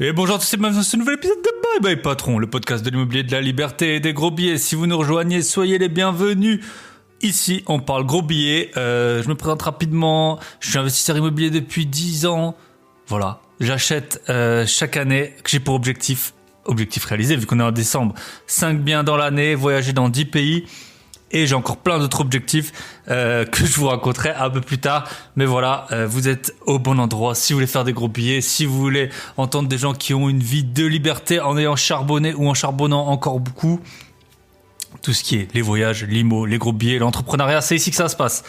Et bonjour à tous et bienvenue dans ce nouvel épisode de Bye Bye Patron, le podcast de l'immobilier, de la liberté et des gros billets. Si vous nous rejoignez, soyez les bienvenus. Ici, on parle gros billets. Je me présente rapidement. Je suis investisseur immobilier depuis 10 ans. Voilà, j'achète chaque année que j'ai pour objectif réalisé vu qu'on est en décembre, 5 biens dans l'année, voyager dans 10 pays. Et j'ai encore plein d'autres objectifs que je vous raconterai un peu plus tard. Mais voilà, vous êtes au bon endroit. Si vous voulez faire des gros billets, si vous voulez entendre des gens qui ont une vie de liberté en ayant charbonné ou en charbonnant encore beaucoup, tout ce qui est les voyages, l'IMO, les gros billets, l'entrepreneuriat, c'est ici que ça se passe.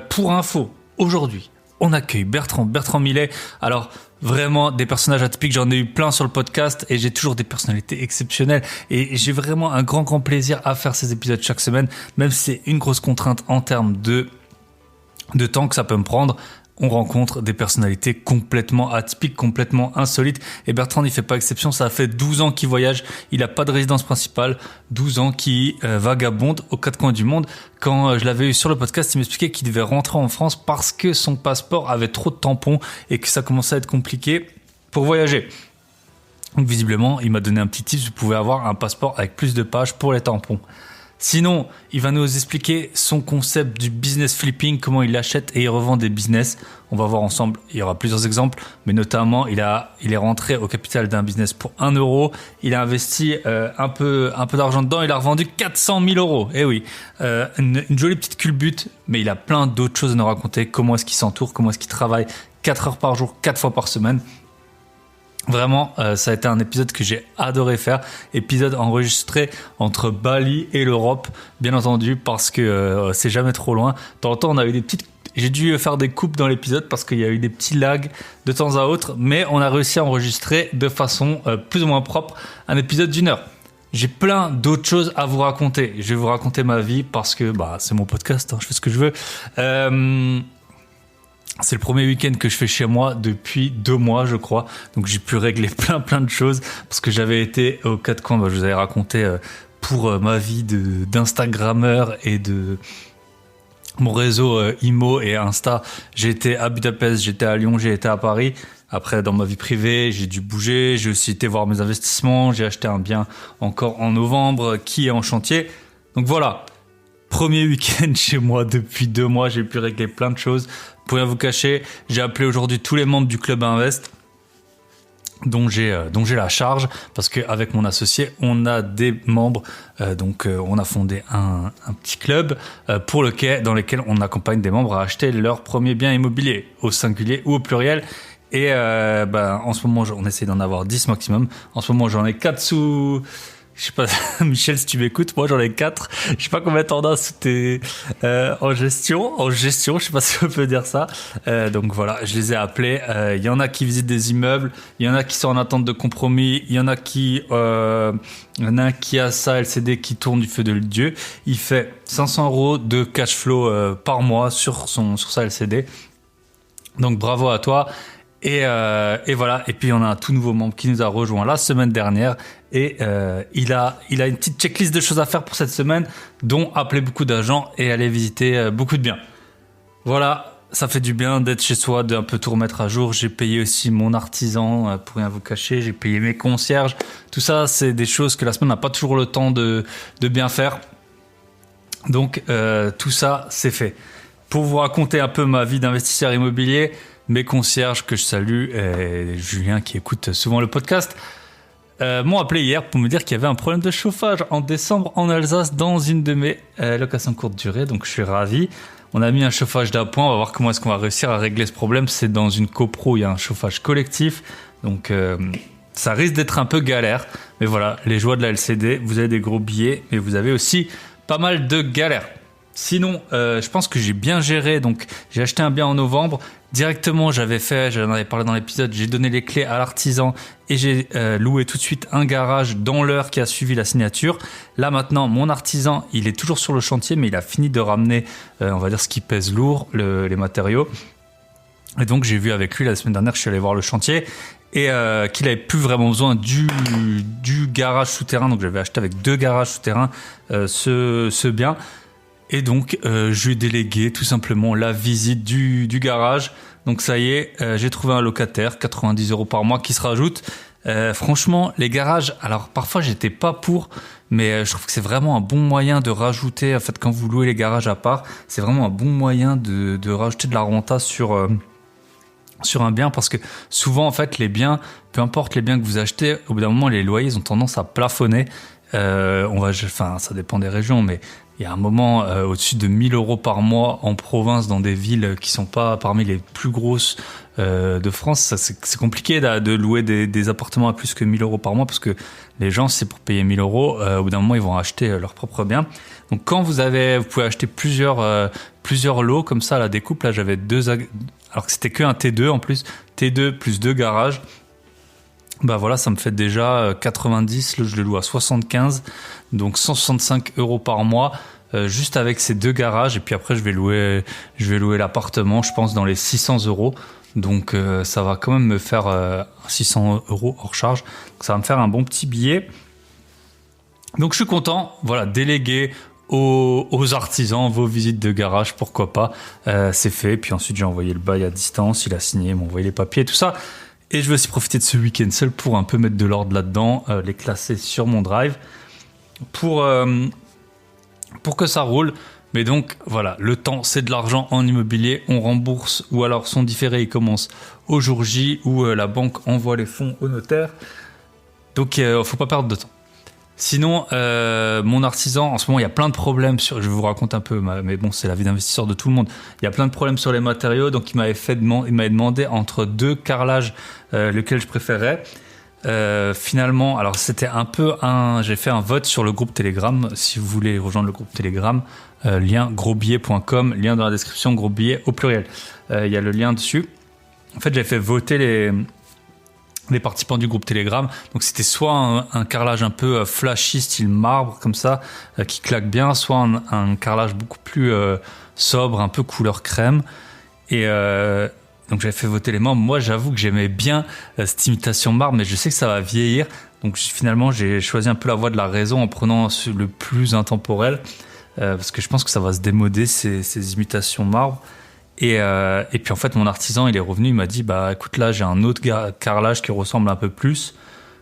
Pour info, aujourd'hui, on accueille Bertrand Millet. Alors, vraiment des personnages atypiques, j'en ai eu plein sur le podcast et j'ai toujours des personnalités exceptionnelles et j'ai vraiment un grand plaisir à faire ces épisodes chaque semaine, même si c'est une grosse contrainte en termes de temps que ça peut me prendre. On rencontre des personnalités complètement atypiques, complètement insolites. Et Bertrand n'y fait pas exception, ça fait 12 ans qu'il voyage, il n'a pas de résidence principale, 12 ans qu'il vagabonde aux quatre coins du monde. Quand je l'avais eu sur le podcast, il m'expliquait qu'il devait rentrer en France parce que son passeport avait trop de tampons et que ça commençait à être compliqué pour voyager. Donc visiblement, il m'a donné un petit tip, vous pouvez avoir un passeport avec plus de pages pour les tampons. Sinon, il va nous expliquer son concept du business flipping, comment il achète et il revend des business. On va voir ensemble, il y aura plusieurs exemples, mais notamment, il est rentré au capital d'un business pour 1 euro. Il a investi un peu d'argent dedans, il a revendu 400 000 euros. Eh oui, une jolie petite culbute, mais il a plein d'autres choses à nous raconter. Comment est-ce qu'il s'entoure, comment est-ce qu'il travaille 4 heures par jour, 4 fois par semaine. Vraiment, ça a été un épisode que j'ai adoré faire. Épisode enregistré entre Bali et l'Europe, bien entendu, parce que c'est jamais trop loin. De temps en temps, on a eu j'ai dû faire des coupes dans l'épisode parce qu'il y a eu des petits lags de temps à autre, mais on a réussi à enregistrer de façon plus ou moins propre un épisode d'1 heure. J'ai plein d'autres choses à vous raconter. Je vais vous raconter ma vie parce que c'est mon podcast, hein, je fais ce que je veux. C'est le premier week-end que je fais chez moi depuis 2 mois, je crois. Donc, j'ai pu régler plein de choses parce que j'avais été aux quatre coins. Je vous avais raconté pour ma vie d'instagrammeur et de mon réseau IMO et Insta. J'ai été à Budapest, j'étais à Lyon, j'ai été à Paris. Après, dans ma vie privée, j'ai dû bouger. J'ai aussi été voir mes investissements. J'ai acheté un bien encore en novembre qui est en chantier. Donc, voilà. Premier week-end chez moi depuis 2 mois, j'ai pu régler plein de choses. Pour rien vous cacher, j'ai appelé aujourd'hui tous les membres du Club Invest dont j'ai la charge parce qu'avec mon associé, on a des membres. Donc, on a fondé un petit club dans lequel on accompagne des membres à acheter leur premier bien immobilier au singulier ou au pluriel. Et en ce moment, on essaie d'en avoir 10 maximum. En ce moment, j'en ai 4 sous... Je sais pas, Michel, si tu m'écoutes, moi j'en ai 4. Je sais pas combien t'en as sous tes en gestion, je sais pas si on peut dire ça. Donc voilà, je les ai appelés. Il y en a qui visitent des immeubles, il y en a qui sont en attente de compromis, il y en a un qui a sa LCD qui tourne du feu de Dieu. Il fait 500 euros de cash flow par mois sur sa LCD. Donc bravo à toi. Et voilà. Et puis on a un tout nouveau membre qui nous a rejoint la semaine dernière et il a une petite checklist de choses à faire pour cette semaine, dont appeler beaucoup d'agents et aller visiter beaucoup de biens. Voilà, ça fait du bien d'être chez soi, d'un peu tout remettre à jour. J'ai payé aussi mon artisan, pour rien vous cacher. J'ai payé mes concierges. Tout ça, c'est des choses que la semaine n'a pas toujours le temps de bien faire. Donc tout ça, c'est fait. Pour vous raconter un peu ma vie d'investisseur immobilier, mes concierges que je salue, et Julien qui écoute souvent le podcast, m'ont appelé hier pour me dire qu'il y avait un problème de chauffage en décembre en Alsace dans une de mes locations courte durée. Donc je suis ravi. On a mis un chauffage d'appoint. On va voir comment est-ce qu'on va réussir à régler ce problème. C'est dans une copro, il y a un chauffage collectif. Donc ça risque d'être un peu galère. Mais voilà, les joies de la LCD, vous avez des gros billets, mais vous avez aussi pas mal de galères. Sinon, je pense que j'ai bien géré. Donc, j'ai acheté un bien en novembre. Directement, j'en avais parlé dans l'épisode, j'ai donné les clés à l'artisan et j'ai loué tout de suite un garage dans l'heure qui a suivi la signature. Là, maintenant, mon artisan, il est toujours sur le chantier, mais il a fini de ramener, on va dire, ce qui pèse lourd, les matériaux. Et donc, j'ai vu avec lui la semaine dernière, je suis allé voir le chantier et qu'il avait plus vraiment besoin du garage souterrain. Donc, j'avais acheté avec 2 garages souterrains ce bien. Et donc, je lui ai délégué tout simplement la visite du garage. Donc ça y est, j'ai trouvé un locataire, 90 € par mois qui se rajoute. Franchement, les garages, alors parfois j'étais pas pour, mais je trouve que c'est vraiment un bon moyen de rajouter, en fait, quand vous louez les garages à part, c'est vraiment un bon moyen de rajouter de la renta sur un bien, parce que souvent, en fait, les biens, peu importe les biens que vous achetez, au bout d'un moment, les loyers ont tendance à plafonner. Ça dépend des régions, mais il y a un moment au-dessus de 1 000 € par mois en province, dans des villes qui sont pas parmi les plus grosses de France. C'est compliqué de louer des appartements à plus que 1 000 € par mois, parce que les gens, c'est pour payer 1 000 €, au bout d'un moment, ils vont acheter leur propre bien. Donc quand vous pouvez acheter plusieurs lots comme ça à la découpe. Là, j'avais alors que c'était que un T2 en plus, T2 plus 2 garages. Bah voilà, ça me fait déjà 90, là je le loue à 75, donc 165 € par mois, juste avec ces 2 garages. Et puis après, je vais louer l'appartement, je pense, dans les 600 €. Donc ça va quand même me faire 600 € hors charge. Donc ça va me faire un bon petit billet. Donc je suis content, voilà, délégué aux artisans vos visites de garage, pourquoi pas. C'est fait. Puis ensuite, j'ai envoyé le bail à distance, il a signé, il m'a envoyé les papiers, tout ça. Et je vais aussi profiter de ce week-end seul pour un peu mettre de l'ordre là-dedans, les classer sur mon drive pour que ça roule. Mais donc voilà, le temps, c'est de l'argent en immobilier. On rembourse, ou alors son différé, il commence au jour J, où la banque envoie les fonds au notaire. Donc faut pas perdre de temps. Sinon, mon artisan, en ce moment, il y a plein de problèmes je vais vous raconter un peu, mais bon, c'est la vie d'investisseur de tout le monde. Il y a plein de problèmes sur les matériaux, donc il m'avait demandé entre 2 carrelages lequel je préférais. Finalement, alors c'était j'ai fait un vote sur le groupe Telegram. Si vous voulez rejoindre le groupe Telegram, lien grosbillet.com, lien dans la description, gros billet au pluriel. Il y a le lien dessus. En fait, j'ai fait voter les participants du groupe Telegram. Donc c'était soit un carrelage un peu flashy, style marbre, comme ça, qui claque bien, soit un carrelage beaucoup plus sobre, un peu couleur crème. Et donc j'avais fait voter les membres. Moi, j'avoue que j'aimais bien cette imitation marbre, mais je sais que ça va vieillir. Donc finalement, j'ai choisi un peu la voie de la raison en prenant le plus intemporel, parce que je pense que ça va se démoder, ces imitations marbre. Et puis en fait, mon artisan, il est revenu, il m'a dit, bah écoute, là j'ai un autre carrelage qui ressemble un peu plus,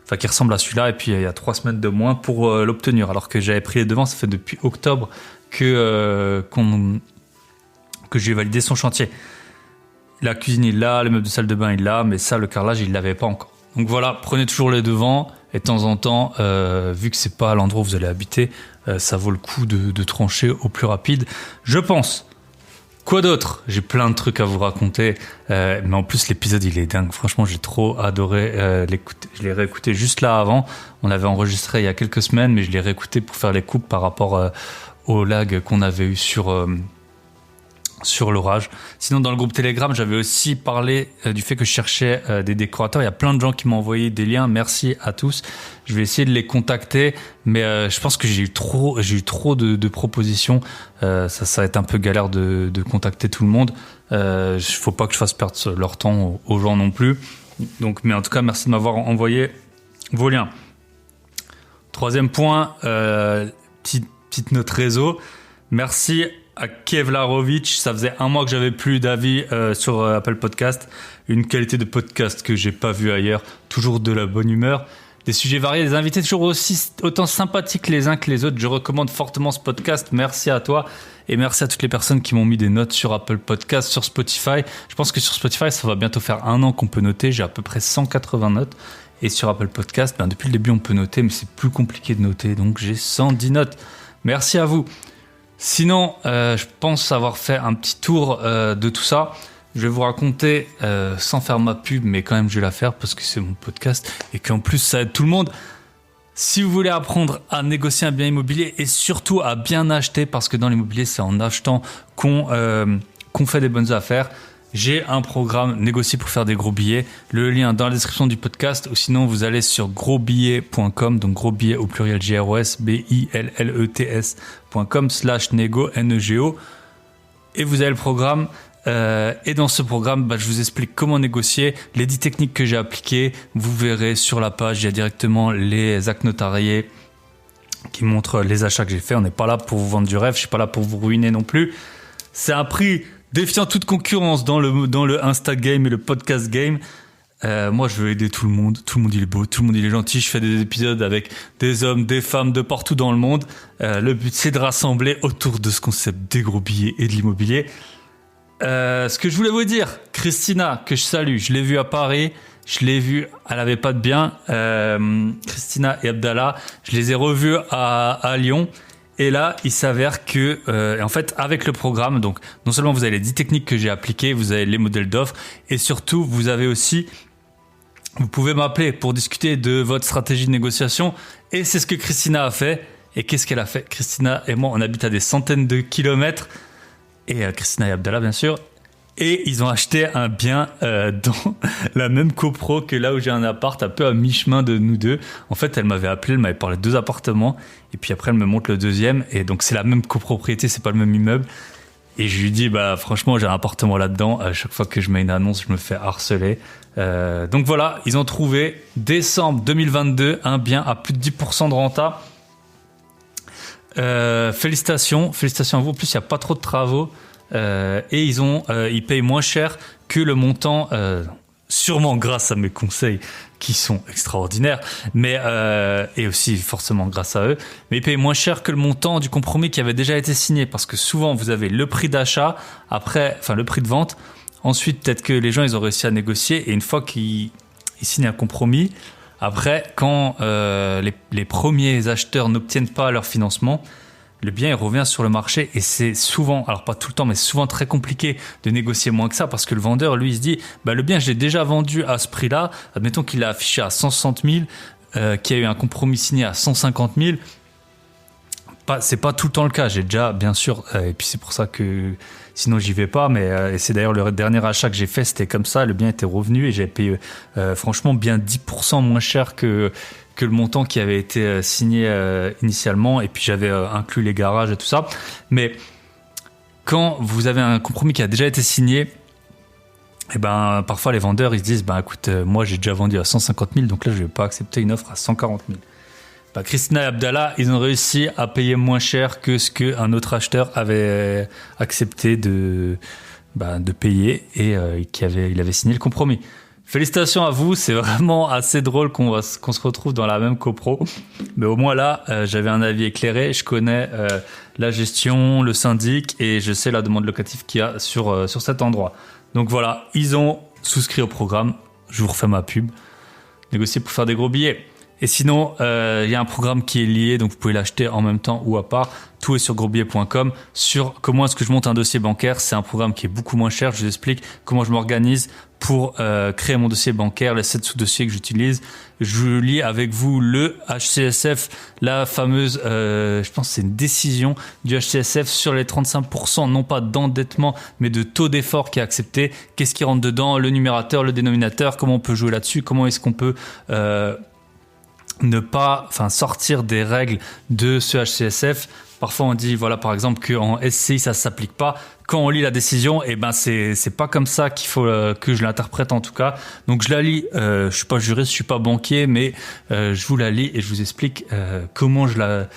enfin qui ressemble à celui-là, et puis il y a 3 semaines de moins pour l'obtenir, alors que j'avais pris les devants. Ça fait depuis octobre que j'ai validé son chantier. La cuisine il l'a, le meuble de salle de bain il l'a, mais ça, le carrelage, il l'avait pas encore. Donc voilà, prenez toujours les devants, et de temps en temps, vu que c'est pas l'endroit où vous allez habiter, ça vaut le coup de trancher au plus rapide, je pense. Quoi d'autre ? J'ai plein de trucs à vous raconter, mais en plus l'épisode il est dingue. Franchement, j'ai trop adoré l'écouter. Je l'ai réécouté juste là avant. On l'avait enregistré il y a quelques semaines, mais je l'ai réécouté pour faire les coupes par rapport au lag qu'on avait eu sur l'orage. Sinon, dans le groupe Telegram, j'avais aussi parlé du fait que je cherchais des décorateurs. Il y a plein de gens qui m'ont envoyé des liens. Merci à tous. Je vais essayer de les contacter, mais je pense que j'ai eu trop de propositions. Ça va être un peu galère de contacter tout le monde. Faut pas que je fasse perdre leur temps aux gens non plus. Donc, mais en tout cas, merci de m'avoir envoyé vos liens. Troisième point, petite note réseau. Merci à Kevlarovic. Ça faisait 1 mois que j'avais plus d'avis sur Apple Podcast. Une qualité de podcast que j'ai pas vue ailleurs. Toujours de la bonne humeur. Des sujets variés, des invités toujours autant sympathiques les uns que les autres. Je recommande fortement ce podcast. Merci à toi. Et merci à toutes les personnes qui m'ont mis des notes sur Apple Podcast, sur Spotify. Je pense que sur Spotify, ça va bientôt faire 1 an qu'on peut noter. J'ai à peu près 180 notes. Et sur Apple Podcast, depuis le début, on peut noter, mais c'est plus compliqué de noter. Donc, j'ai 110 notes. Merci à vous. Sinon, je pense avoir fait un petit tour de tout ça. Je vais vous raconter, sans faire ma pub, mais quand même je vais la faire parce que c'est mon podcast et qu'en plus ça aide tout le monde. Si vous voulez apprendre à négocier un bien immobilier et surtout à bien acheter, parce que dans l'immobilier c'est en achetant qu'on fait des bonnes affaires, j'ai un programme négocié pour faire des gros billets. Le lien dans la description du podcast, ou sinon vous allez sur grosbillet.com, donc gros billet au pluriel grosbillets.com/nego, N-E-G-O, et vous avez le programme. Et dans ce programme, je vous explique comment négocier, les 10 techniques que j'ai appliquées. Vous verrez sur la page, il y a directement les actes notariés qui montrent les achats que j'ai faits. On n'est pas là pour vous vendre du rêve, je suis pas là pour vous ruiner non plus. C'est un prix Défiant toute concurrence dans le Insta game et le podcast game, moi je veux aider tout le monde. Tout le monde il est beau, tout le monde il est gentil. Je fais des épisodes avec des hommes, des femmes de partout dans le monde. Le but c'est de rassembler autour de ce concept des gros billets et de l'immobilier. Ce que je voulais vous dire, Christina, que je salue, je l'ai vue à Paris, je l'ai vue, elle avait pas de bien. Christina et Abdallah, je les ai revus à Lyon. Et là, il s'avère que, en fait, avec le programme, donc non seulement vous avez les 10 techniques que j'ai appliquées, vous avez les modèles d'offres, et surtout, vous avez aussi, vous pouvez m'appeler pour discuter de votre stratégie de négociation. Et c'est ce que Christina a fait. Et qu'est-ce qu'elle a fait? Christina et moi, on habite à des centaines de kilomètres. Et Christina et Abdallah, bien sûr. Et ils ont acheté un bien dans la même copro que là où j'ai un appart, un peu à mi-chemin de nous deux. En fait, elle m'avait appelé, elle m'avait parlé de 2 appartements. Et puis après, elle me montre le deuxième. Et donc, c'est la même copropriété, c'est pas le même immeuble. Et je lui dis, bah franchement, j'ai un appartement là-dedans. À chaque fois que je mets une annonce, je me fais harceler. Donc voilà, ils ont trouvé, décembre 2022, un bien à plus de 10% de renta. Félicitations à vous. En plus, il n'y a pas trop de travaux. Et ils payent moins cher que le montant, sûrement grâce à mes conseils qui sont extraordinaires, mais et aussi forcément grâce à eux, mais ils payent moins cher que le montant du compromis qui avait déjà été signé, parce que souvent vous avez le prix d'achat, le prix de vente, ensuite peut-être que les gens ils ont réussi à négocier, et une fois qu'ils signent un compromis, après quand les premiers acheteurs n'obtiennent pas leur financement, le bien il revient sur le marché, et c'est souvent, alors pas tout le temps, mais souvent très compliqué de négocier moins que ça, parce que le vendeur lui il se dit bah le bien je l'ai déjà vendu à ce prix-là, admettons qu'il l'a affiché à 160 000, qu'il y a eu un compromis signé à 150 000. C'est pas tout le temps le cas, j'ai déjà bien sûr, et puis c'est pour ça que sinon j'y vais pas, mais et c'est d'ailleurs le dernier achat que j'ai fait, c'était comme ça, le bien était revenu et j'avais payé franchement bien 10% moins cher que le montant qui avait été signé initialement, et puis j'avais inclus les garages et tout ça. Mais quand vous avez un compromis qui a déjà été signé, et ben parfois les vendeurs ils se disent bah écoute, moi j'ai déjà vendu à 150 000, donc là je vais pas accepter une offre à 140 000. Bah, Christina et Abdallah, ils ont réussi à payer moins cher que ce qu'un autre acheteur avait accepté de payer, et il avait signé le compromis. Félicitations à vous, c'est vraiment assez drôle qu'on se retrouve dans la même copro. Mais au moins là, j'avais un avis éclairé, je connais la gestion, le syndic, et je sais la demande locative qu'il y a sur cet endroit. Donc voilà, ils ont souscrit au programme, je vous refais ma pub, négocier pour faire des gros billets. Et sinon, il y a un programme qui est lié, donc vous pouvez l'acheter en même temps ou à part. Tout est sur grosbillet.com. Sur comment est-ce que je monte un dossier bancaire, c'est un programme qui est beaucoup moins cher. Je vous explique comment je m'organise pour créer mon dossier bancaire, les 7 sous-dossiers que j'utilise. Je lis avec vous le HCSF, la fameuse, je pense que c'est une décision du HCSF sur les 35%, non pas d'endettement, mais de taux d'effort qui est accepté. Qu'est-ce qui rentre dedans, le numérateur, le dénominateur, comment on peut jouer là-dessus, comment est-ce qu'on peut sortir des règles de ce HCSF. Parfois on dit voilà par exemple qu'en SCI ça s'applique pas. Quand on lit la décision, et ben c'est pas comme ça qu'il faut que je l'interprète en tout cas. Donc je la lis, je suis pas juriste, je suis pas banquier, mais je vous la lis et je vous explique comment je la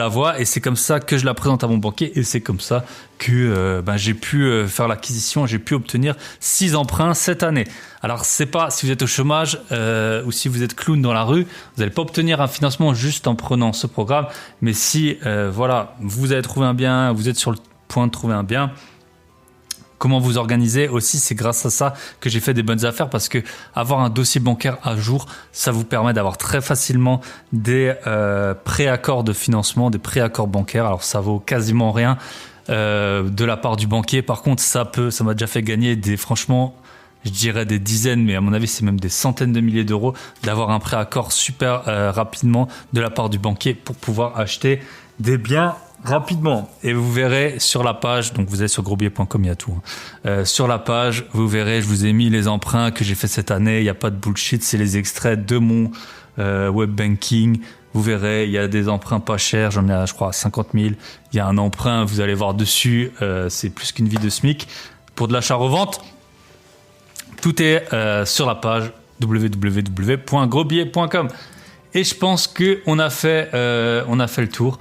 vois, et c'est comme ça que je la présente à mon banquier, et c'est comme ça que j'ai pu faire l'acquisition, j'ai pu obtenir 6 emprunts cette année. Alors c'est pas si vous êtes au chômage ou si vous êtes clown dans la rue, vous n'allez pas obtenir un financement juste en prenant ce programme, mais si vous avez trouvé un bien, vous êtes sur le point de trouver un bien, comment vous organiser aussi, c'est grâce à ça que j'ai fait des bonnes affaires, parce que avoir un dossier bancaire à jour, ça vous permet d'avoir très facilement des préaccords de financement, des préaccords bancaires. Alors ça vaut quasiment rien de la part du banquier. Par contre, ça m'a déjà fait gagner franchement, je dirais des dizaines, mais à mon avis c'est même des centaines de milliers d'euros, d'avoir un préaccord super rapidement de la part du banquier pour pouvoir acheter des biens rapidement. Et vous verrez sur la page, donc vous allez sur grosbillet.com, il y a tout. Sur la page, vous verrez, je vous ai mis les emprunts que j'ai fait cette année. Il n'y a pas de bullshit, c'est les extraits de mon web banking. Vous verrez, il y a des emprunts pas chers, j'en ai je crois 50 000. Il y a un emprunt, vous allez voir dessus, c'est plus qu'une vie de SMIC. Pour de l'achat-revente, tout est sur la page www.grosbillet.com. Et je pense qu'on a fait le tour.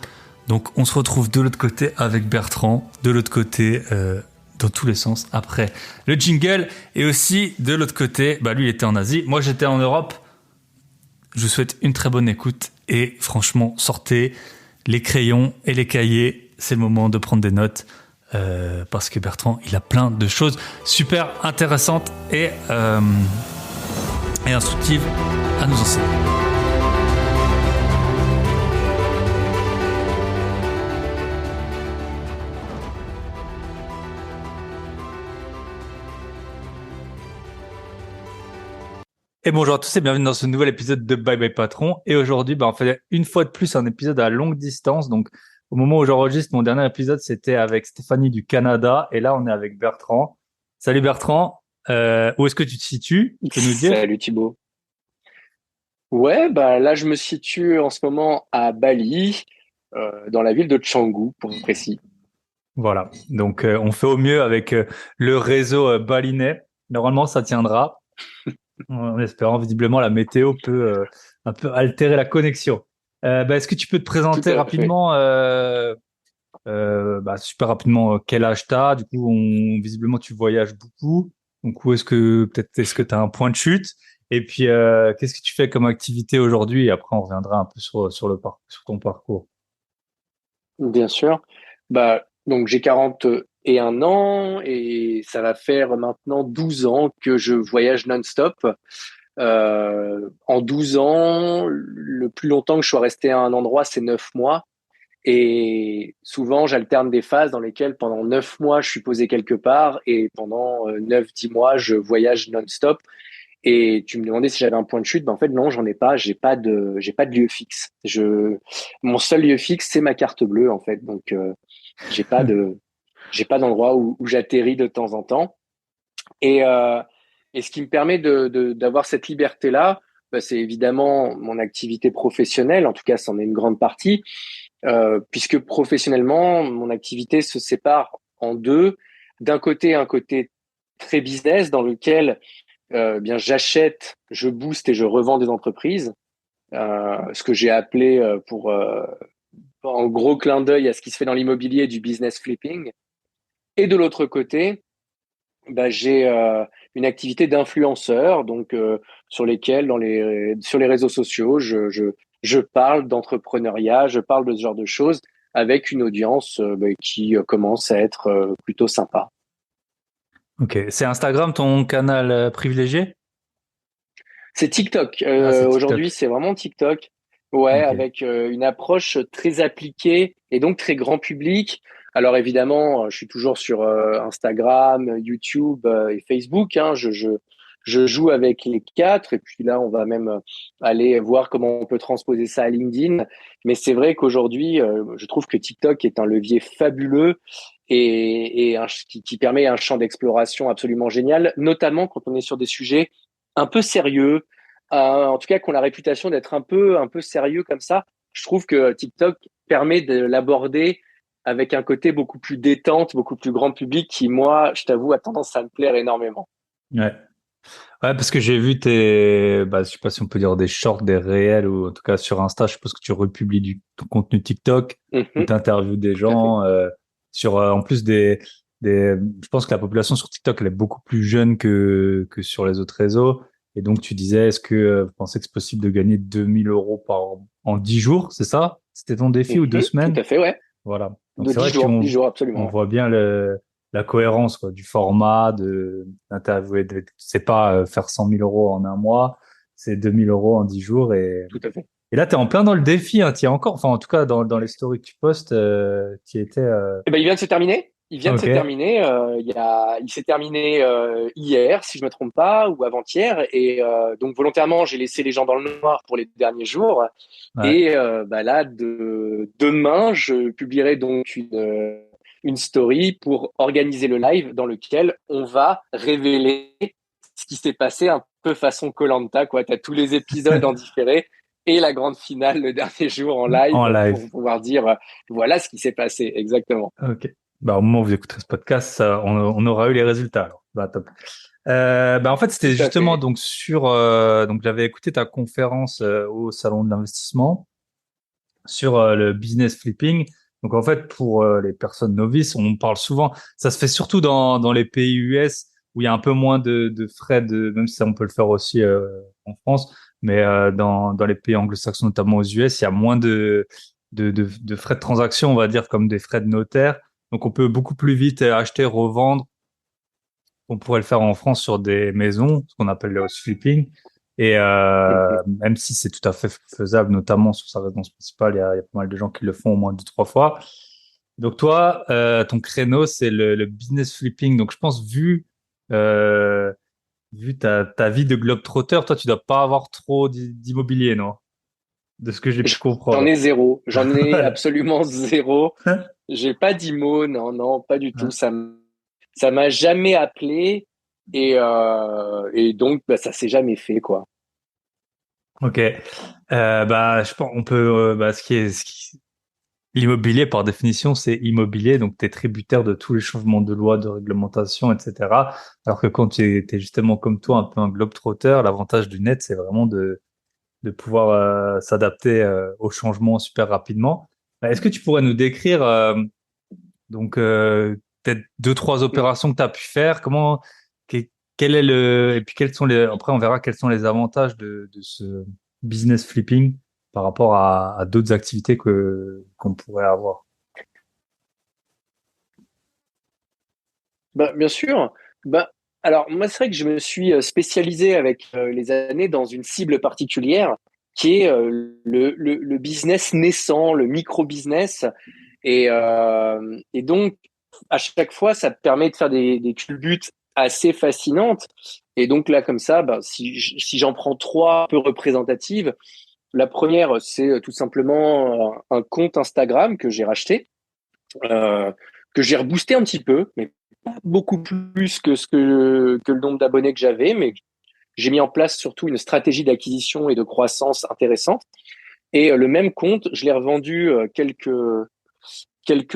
Donc on se retrouve de l'autre côté avec Bertrand, de l'autre côté dans tous les sens après le jingle. Et aussi, de l'autre côté, lui, il était en Asie. Moi, j'étais en Europe. Je vous souhaite une très bonne écoute. Et franchement, sortez les crayons et les cahiers. C'est le moment de prendre des notes. Parce que Bertrand, il a plein de choses super intéressantes et instructives à nous enseigner. Et bonjour à tous et bienvenue dans ce nouvel épisode de Bye Bye Patron. Et aujourd'hui, on fait une fois de plus un épisode à longue distance. Donc, au moment où j'enregistre mon dernier épisode, c'était avec Stéphanie du Canada. Et là, on est avec Bertrand. Salut Bertrand. Où est-ce que tu te situes? Tu peux nous dire? Salut Thibaut. Ouais, là je me situe en ce moment à Bali, dans la ville de Canggu pour être précis. Voilà. Donc, on fait au mieux avec le réseau balinais. Normalement, ça tiendra. En espérant, visiblement, la météo peut un peu altérer la connexion. Est-ce que tu peux te Tout présenter à fait. rapidement, super rapidement, quel âge t'as? Du coup, visiblement, tu voyages beaucoup. Donc, est-ce que tu as un point de chute? Et puis, qu'est-ce que tu fais comme activité aujourd'hui? Et après, on reviendra un peu sur ton parcours. Bien sûr. Donc j'ai 41 ans et ça va faire maintenant 12 ans que je voyage non-stop. En 12 ans, le plus longtemps que je sois resté à un endroit, c'est 9 mois. Et souvent, j'alterne des phases dans lesquelles pendant 9 mois, je suis posé quelque part et pendant 9-10 mois, je voyage non-stop. Et tu me demandais si j'avais un point de chute. En fait, non, j'en ai pas. J'ai pas de lieu fixe. Mon seul lieu fixe, c'est ma carte bleue, en fait. Donc, j'ai pas de, j'ai pas d'endroit où j'atterris de temps en temps. Et, euh, et ce qui me permet d'avoir cette liberté-là, c'est évidemment mon activité professionnelle. En tout cas, c'en est une grande partie, puisque professionnellement, mon activité se sépare en deux. D'un côté, un côté très business dans lequel j'achète, je booste et je revends des entreprises, ce que j'ai appelé en gros clin d'œil à ce qui se fait dans l'immobilier du business flipping. Et de l'autre côté, j'ai une activité d'influenceur, donc sur lesquels sur les réseaux sociaux, je parle d'entrepreneuriat, je parle de ce genre de choses avec une audience qui commence à être plutôt sympa. Ok. C'est Instagram ton canal privilégié? C'est TikTok. Ah, c'est Aujourd'hui, TikTok. c'est vraiment TikTok. Ouais, Ok. avec une approche très appliquée et donc très grand public. Alors évidemment, je suis toujours sur Instagram, YouTube et Facebook. Hein. Je joue avec les quatre et puis là, on va même aller voir comment on peut transposer ça à LinkedIn. Mais c'est vrai qu'aujourd'hui, je trouve que TikTok est un levier fabuleux qui permet un champ d'exploration absolument génial, notamment quand on est sur des sujets un peu sérieux, en tout cas qui ont la réputation d'être un peu sérieux comme ça. Je trouve que TikTok permet de l'aborder avec un côté beaucoup plus détente, beaucoup plus grand public qui, moi, je t'avoue, a tendance à me plaire énormément. Ouais. Ouais, parce que j'ai vu je sais pas si on peut dire des shorts, des réels, ou en tout cas sur Insta, je suppose que tu republies ton contenu TikTok, où Mhm, tu interviews des tout à fait. gens, en plus je pense que la population sur TikTok, elle est beaucoup plus jeune que sur les autres réseaux. Et donc, tu disais, est-ce que vous pensez que c'est possible de gagner 2000 € en 10 jours, c'est ça? C'était ton défi ou deux Mhm, tout semaines? à fait, ouais. Voilà. Donc De c'est vrai 10 jours, on absolument. voit bien la cohérence quoi, du format d'interviewer. C'est pas faire 100 000 € en un mois, c'est 2000 € en 10 jours. Tout à fait. Et là, tu es en plein dans le défi, hein, tu es encore, enfin en tout cas dans les stories que tu postes, qui étais... Eh ben, il vient de se terminer. Il vient de se Ok, terminer. Il s'est terminé hier, si je me trompe pas, ou avant-hier. Et donc volontairement, j'ai laissé les gens dans le noir pour les derniers jours. ouais. Et là, demain, je publierai donc une story pour organiser le live dans lequel on va révéler ce qui s'est passé un peu façon koh quoi. T'as tous les épisodes en différé et la grande finale le dernier jour en En live pour live. pouvoir dire voilà ce qui s'est passé exactement. Ok. Au moment où vous écouterez ce podcast, on aura eu les résultats alors. Top. En fait, c'était Tout à justement fait. donc donc j'avais écouté ta conférence au salon de l'investissement sur le business flipping. Donc en fait, pour les personnes novices, on parle souvent, ça se fait surtout dans les pays US où il y a un peu moins de frais même si on peut le faire aussi en France, mais dans les pays anglo-saxons, notamment aux US, il y a moins de frais de transaction, on va dire, comme des frais de notaire. Donc on peut beaucoup plus vite acheter, revendre. On pourrait le faire en France sur des maisons, ce qu'on appelle le house flipping. Et même si c'est tout à fait faisable, notamment sur sa résidence principale, il y a pas mal de gens qui le font au moins deux, trois fois. Donc toi, ton créneau, c'est le business flipping. Donc je pense, vu ta vie de globe-trotter, toi, tu dois pas avoir trop d'immobilier, non? De ce que j'ai pu J'en comprendre. ai zéro. J'en ai absolument zéro. J'ai pas d'IMO, non, non, pas du tout. Ça m'a jamais appelé et donc bah, ça s'est jamais fait, quoi. Ok. Bah, je pense, on peut, bah, l'immobilier, par définition, c'est immobilier, donc tu es tributaire de tous les changements de loi, de réglementation, etc. Alors que quand tu es justement comme toi, un peu un globe-trotter, l'avantage du net, c'est vraiment de pouvoir s'adapter aux changements super rapidement. Est-ce que tu pourrais nous décrire peut-être deux, trois opérations que tu as pu faire? Quel est et puis après on verra quels sont les avantages de ce business flipping par rapport à d'autres activités qu'on pourrait avoir. Bah, bien sûr. Bah, alors, moi, c'est vrai que je me suis spécialisé avec les années dans une cible particulière qui est le business naissant, le micro-business. Et donc, à chaque fois, ça te permet de faire des culbutes assez fascinantes. Et donc là, comme ça, bah, si j'en prends trois un peu représentatives, la première, c'est tout simplement un compte Instagram que j'ai racheté, euh, que j'ai reboosté un petit peu, mais pas beaucoup plus que que le nombre d'abonnés que j'avais, mais j'ai mis en place surtout une stratégie d'acquisition et de croissance intéressante. Et le même compte, je l'ai revendu quelques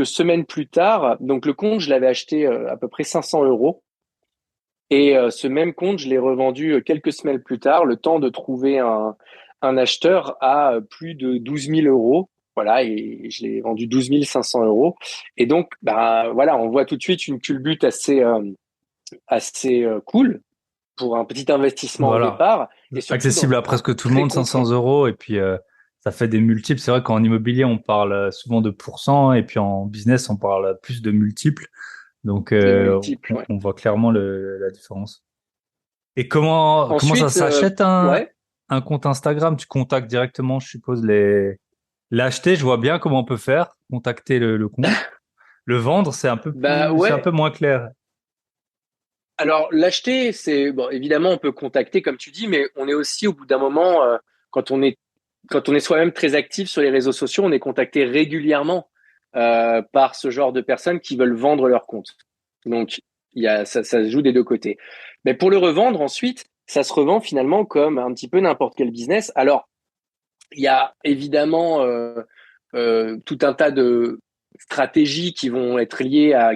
semaines plus tard. Donc le compte, je l'avais acheté à peu près 500 euros. Et ce même compte, je l'ai revendu quelques semaines plus tard, le temps de trouver un acheteur à plus de 12 000 euros. Voilà, et je l'ai vendu 12 500 euros. Et donc, bah, voilà, on voit tout de suite une culbute assez cool pour un petit investissement au Voilà. départ et surtout dans Accessible à un presque tout le très monde, 500 concret. euros, et puis ça fait des multiples. C'est vrai qu'en immobilier, on parle souvent de pourcents, et puis en business, on parle plus de multiples. Donc, De multiples, ouais. on voit clairement la différence. Et comment ça Ensuite, s'achète ouais. un compte Instagram? Tu contactes directement, je suppose, l'acheter. Je vois bien comment on peut faire, contacter le compte. Le vendre, Bah c'est un peu ouais. moins clair. Alors l'acheter, c'est bon, évidemment on peut contacter comme tu dis, mais on est aussi au bout d'un moment quand on est soi-même très actif sur les réseaux sociaux, on est contacté régulièrement par ce genre de personnes qui veulent vendre leur compte. Donc ça se joue des deux côtés. Mais pour le revendre ensuite, ça se revend finalement comme un petit peu n'importe quel business. Alors il y a évidemment tout un tas de stratégies qui vont être liées à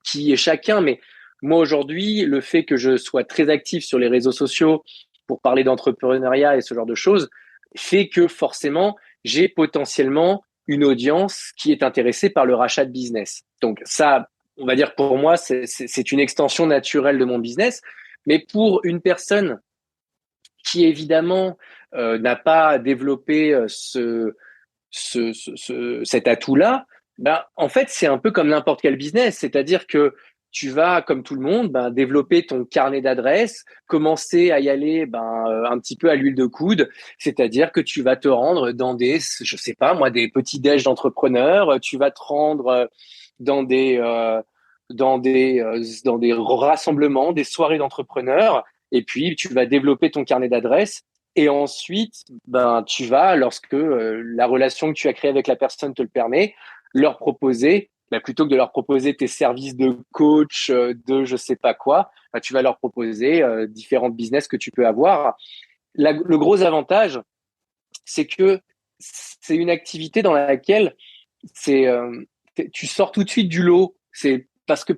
qui est chacun. Mais moi, aujourd'hui, le fait que je sois très actif sur les réseaux sociaux pour parler d'entrepreneuriat et ce genre de choses fait que forcément, j'ai potentiellement une audience qui est intéressée par le rachat de business. Donc ça, on va dire pour moi, c'est une extension naturelle de mon business. Mais pour une personne qui évidemment n'a pas développé cet atout-là, ben, en fait, c'est un peu comme n'importe quel business. C'est-à-dire que tu vas, comme tout le monde, ben, développer ton carnet d'adresses, commencer à y aller ben, un petit peu à l'huile de coude. C'est-à-dire que tu vas te rendre dans je sais pas moi, des petits déj d'entrepreneurs. Tu vas te rendre dans dans des rassemblements, des soirées d'entrepreneurs. Et puis, tu vas développer ton carnet d'adresses. Et ensuite, ben, tu vas, lorsque la relation que tu as créée avec la personne te le permet, leur proposer, ben, plutôt que de leur proposer tes services de coach, de je sais pas quoi, ben, tu vas leur proposer différents business que tu peux avoir. Le gros avantage, c'est que c'est une activité dans laquelle c'est, tu sors tout de suite du lot. C'est parce que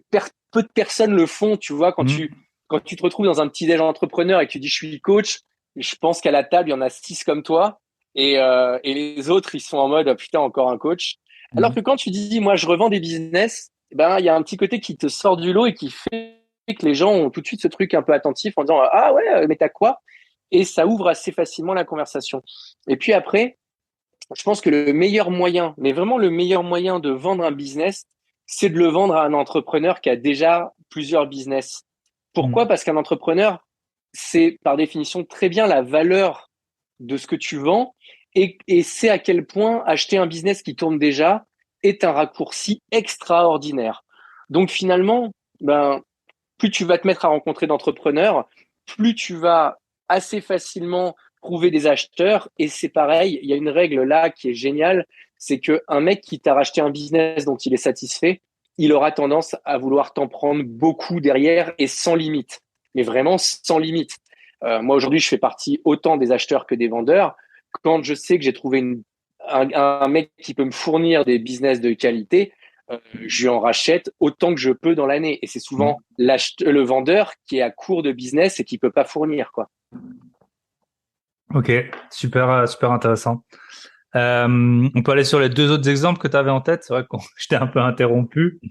peu de personnes le font, tu vois, Hmm. quand tu te retrouves dans un petit déj entrepreneur et que tu dis je suis coach, je pense qu'à la table, il y en a 6 comme toi et les autres, ils sont en mode oh, putain, encore un coach. Alors Mhm. que quand tu dis, moi, je revends des business, ben, il y a un petit côté qui te sort du lot et qui fait que les gens ont tout de suite ce truc un peu attentif en disant, ah ouais, mais t'as quoi? Et ça ouvre assez facilement la conversation. Et puis après, je pense que le meilleur moyen, mais vraiment le meilleur moyen de vendre un business, c'est de le vendre à un entrepreneur qui a déjà plusieurs business. Pourquoi? Mhm. Parce qu'un entrepreneur, c'est par définition très bien la valeur de ce que tu vends et sait à quel point acheter un business qui tourne déjà est un raccourci extraordinaire. Donc finalement, ben, plus tu vas te mettre à rencontrer d'entrepreneurs, plus tu vas assez facilement trouver des acheteurs. Et c'est pareil, il y a une règle là qui est géniale, c'est qu'un mec qui t'a racheté un business dont il est satisfait, il aura tendance à vouloir t'en prendre beaucoup derrière et sans limite. Mais vraiment sans limite. Moi, aujourd'hui, je fais partie autant des acheteurs que des vendeurs. Quand je sais que j'ai trouvé un mec qui peut me fournir des business de qualité, je lui en rachète autant que je peux dans l'année. Et c'est souvent Mhm. le vendeur qui est à court de business et qui peut pas fournir, quoi. Ok, super, super intéressant. On peut aller sur les deux autres exemples que tu avais en tête. C'est vrai que je t'ai un peu interrompu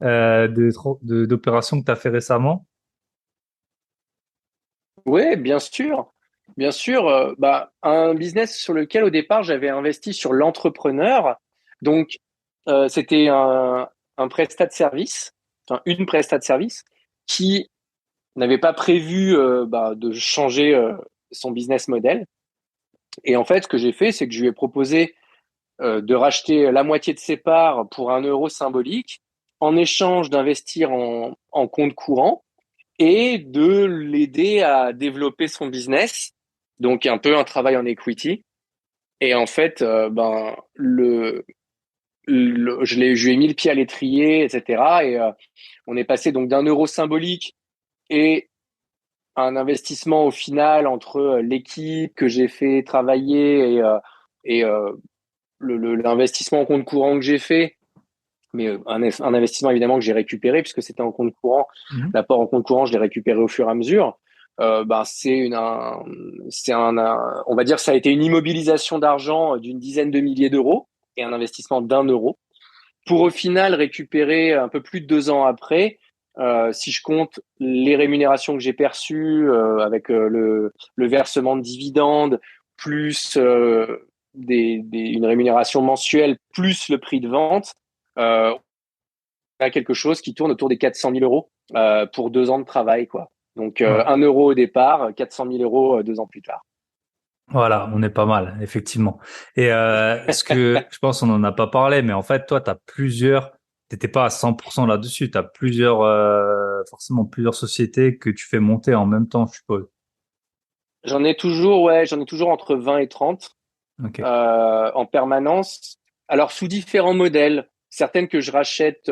d'opérations que tu as fait récemment. Ouais, bien sûr. Bien sûr, bah, un business sur lequel au départ j'avais investi sur l'entrepreneur. Donc, c'était un prestat de service, enfin une prestat de service qui n'avait pas prévu bah, de changer son business model. Et en fait, ce que j'ai fait, c'est que je lui ai proposé de racheter la moitié de ses parts pour 1 euro symbolique en échange d'investir en compte courant et de l'aider à développer son business. Donc un peu un travail en equity. Et en fait, ben je lui ai mis le pied à l'étrier, etc. Et on est passé donc d'1 euro symbolique et un investissement au final entre l'équipe que j'ai fait travailler et l'investissement en compte courant que j'ai fait, mais un investissement évidemment que j'ai récupéré puisque c'était en compte courant. Mhm. L'apport en compte courant, je l'ai récupéré au fur et à mesure. Ben, on va dire, ça a été une immobilisation d'argent d'une dizaine de milliers d'euros et un investissement d'1 euro pour au final récupérer un peu plus de 2 ans après. Si je compte les rémunérations que j'ai perçues avec le versement de dividendes, plus une rémunération mensuelle, plus le prix de vente, on a quelque chose qui tourne autour des 400 000 euros pour 2 ans de travail, quoi. Donc, Ouais. 1 euro au départ, 400 000 euros 2 ans plus tard. Voilà, on est pas mal, effectivement. Et ce que je pense, on n'en a pas parlé, mais en fait, toi, t'étais pas à 100% là-dessus. Tu as forcément plusieurs sociétés que tu fais monter en même temps, je suppose. J'en ai toujours entre 20 et 30 Ok. en permanence. Alors, sous différents modèles, certaines que je rachète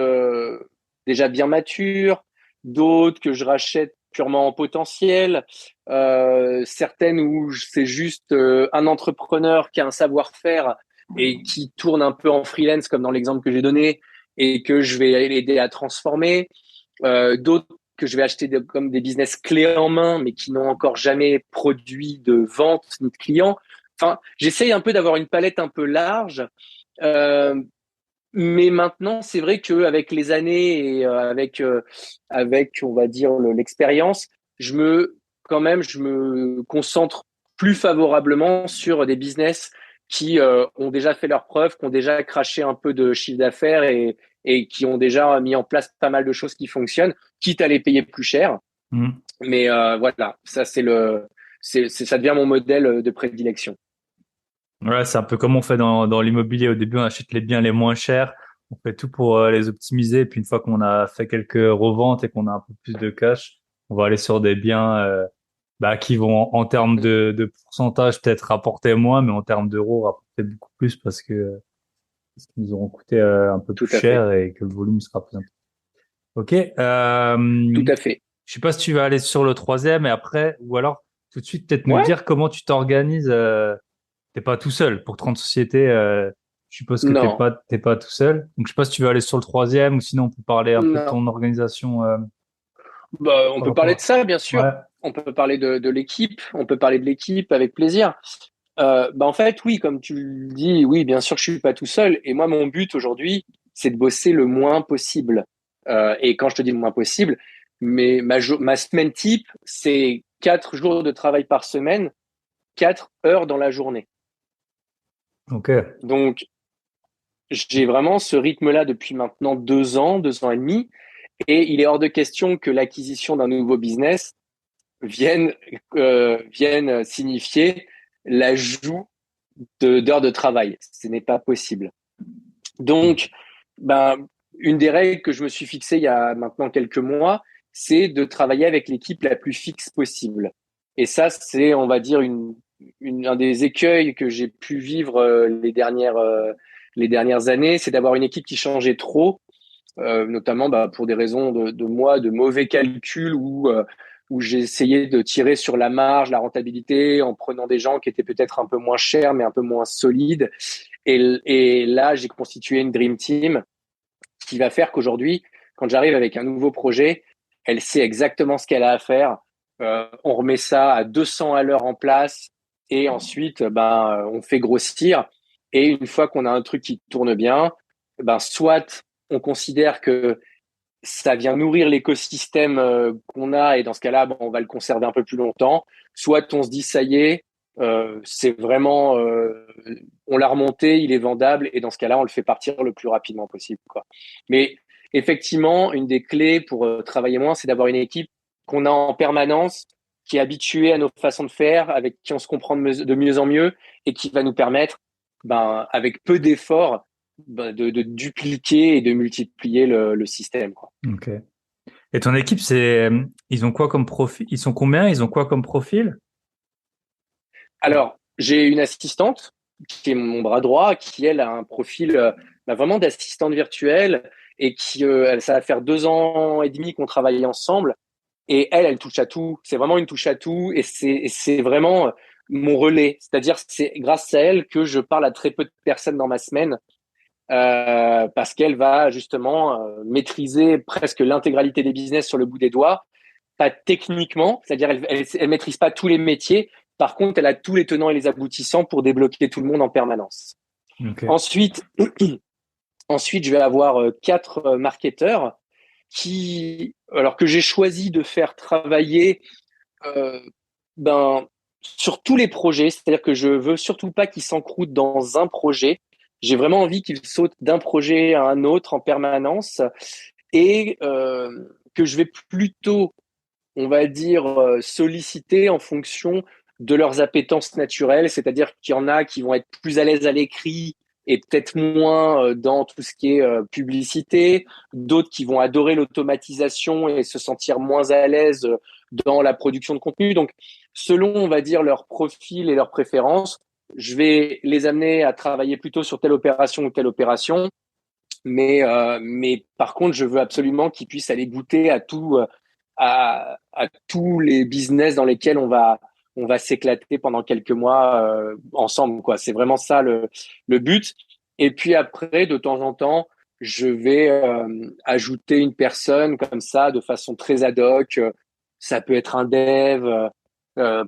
déjà bien matures, d'autres que je rachète purement en potentiel, certaines où c'est juste un entrepreneur qui a un savoir-faire et qui tourne un peu en freelance, comme dans l'exemple que j'ai donné, et que je vais l'aider à transformer. D'autres que je vais acheter comme des business clés en main, mais qui n'ont encore jamais produit de vente ni de clients. Enfin, j'essaye un peu d'avoir une palette un peu large. Euh, mais maintenant, c'est vrai qu'avec les années et avec, on va dire, l'expérience, je me concentre plus favorablement sur des business qui ont déjà fait leurs preuves, qui ont déjà craché un peu de chiffre d'affaires et qui ont déjà mis en place pas mal de choses qui fonctionnent, quitte à les payer plus cher. Mhm. Mais voilà, ça ça devient mon modèle de prédilection. Ouais, c'est un peu comme on fait dans l'immobilier. Au début, on achète les biens les moins chers. On fait tout pour les optimiser. Puis une fois qu'on a fait quelques reventes et qu'on a un peu plus de cash, on va aller sur des biens qui vont, en termes de pourcentage, peut-être rapporter moins, mais en termes d'euros, rapporter beaucoup plus parce qu'ils nous auront coûté un peu Tout plus à fait. cher et que le volume sera plus important. Ok. Tout à fait. Je sais pas si tu vas aller sur le troisième et après, ou alors tout de suite peut-être nous Ouais? dire comment tu t'organises. T'es pas tout seul pour 30 sociétés. Je suppose que Non. t'es pas tout seul. Donc je sais pas si tu veux aller sur le troisième ou sinon on peut parler un peu de Non. ton organisation Bah, on par peut rapport parler à de ça. ça, bien Ouais. sûr. On peut parler de l'équipe. On peut parler de l'équipe avec plaisir. En fait, oui, comme tu le dis, oui, bien sûr, je suis pas tout seul. Et moi, mon but aujourd'hui, c'est de bosser le moins possible. Et quand je te dis le moins possible, mais ma semaine type, c'est 4 jours de travail par semaine, 4 heures dans la journée. Ok. Donc, j'ai vraiment ce rythme-là depuis maintenant 2 ans, 2 ans et demi. Et il est hors de question que l'acquisition d'un nouveau business vienne signifier l'ajout d'heures de travail. Ce n'est pas possible. Donc, ben, une des règles que je me suis fixée il y a maintenant quelques mois, c'est de travailler avec l'équipe la plus fixe possible. Et ça, c'est, on va dire, un des écueils que j'ai pu vivre les dernières années, c'est d'avoir une équipe qui changeait trop, notamment pour des raisons de mauvais calculs où j'ai essayé de tirer sur la marge, la rentabilité, en prenant des gens qui étaient peut-être un peu moins chers, mais un peu moins solides. Et là, j'ai constitué une Dream Team qui va faire qu'aujourd'hui, quand j'arrive avec un nouveau projet, elle sait exactement ce qu'elle a à faire. On remet ça à 200 à l'heure en place et ensuite, on fait grossir. Et une fois qu'on a un truc qui tourne bien, soit on considère que ça vient nourrir l'écosystème qu'on a et dans ce cas-là, on va le conserver un peu plus longtemps. Soit on se dit ça y est, c'est vraiment, on l'a remonté, il est vendable et dans ce cas-là, on le fait partir le plus rapidement possible, quoi. Mais effectivement, une des clés pour travailler moins, c'est d'avoir une équipe qu'on a en permanence, qui est habituée à nos façons de faire, avec qui on se comprend de mieux en mieux et qui va nous permettre, avec peu d'efforts, de dupliquer et de multiplier le système, quoi. Ok. Et ton équipe, ils ont quoi comme profil? Ils sont combien? Ils ont quoi comme profil? Alors, j'ai une assistante qui est mon bras droit, qui elle a un profil vraiment d'assistante virtuelle et ça va faire 2 ans et demi qu'on travaille ensemble. Et elle touche à tout. C'est vraiment une touche à tout et c'est vraiment mon relais. C'est-à-dire, c'est grâce à elle que je parle à très peu de personnes dans ma semaine parce qu'elle va justement maîtriser presque l'intégralité des business sur le bout des doigts, pas techniquement, c'est-à-dire elle maîtrise pas tous les métiers. Par contre, elle a tous les tenants et les aboutissants pour débloquer tout le monde en permanence. Ok. Ensuite, ensuite, je vais avoir 4 marketeurs alors que j'ai choisi de faire travailler euh, ben, sur tous les projets. C'est-à-dire que je veux surtout pas qu'ils s'encroutent dans un projet. J'ai vraiment envie qu'ils sautent d'un projet à un autre en permanence et que je vais plutôt, on va dire, solliciter en fonction de leurs appétences naturelles, c'est-à-dire qu'il y en a qui vont être plus à l'aise à l'écrit et peut-être moins dans tout ce qui est publicité, d'autres qui vont adorer l'automatisation et se sentir moins à l'aise dans la production de contenu. Donc, selon, on va dire, leur profil et leurs préférences, je vais les amener à travailler plutôt sur telle opération ou telle opération. Mais par contre, je veux absolument qu'ils puissent aller goûter à tous les business dans lesquels on va s'éclater pendant quelques mois ensemble, quoi. C'est vraiment ça le but. Et puis après, de temps en temps, je vais ajouter une personne comme ça de façon très ad hoc. Ça peut être un dev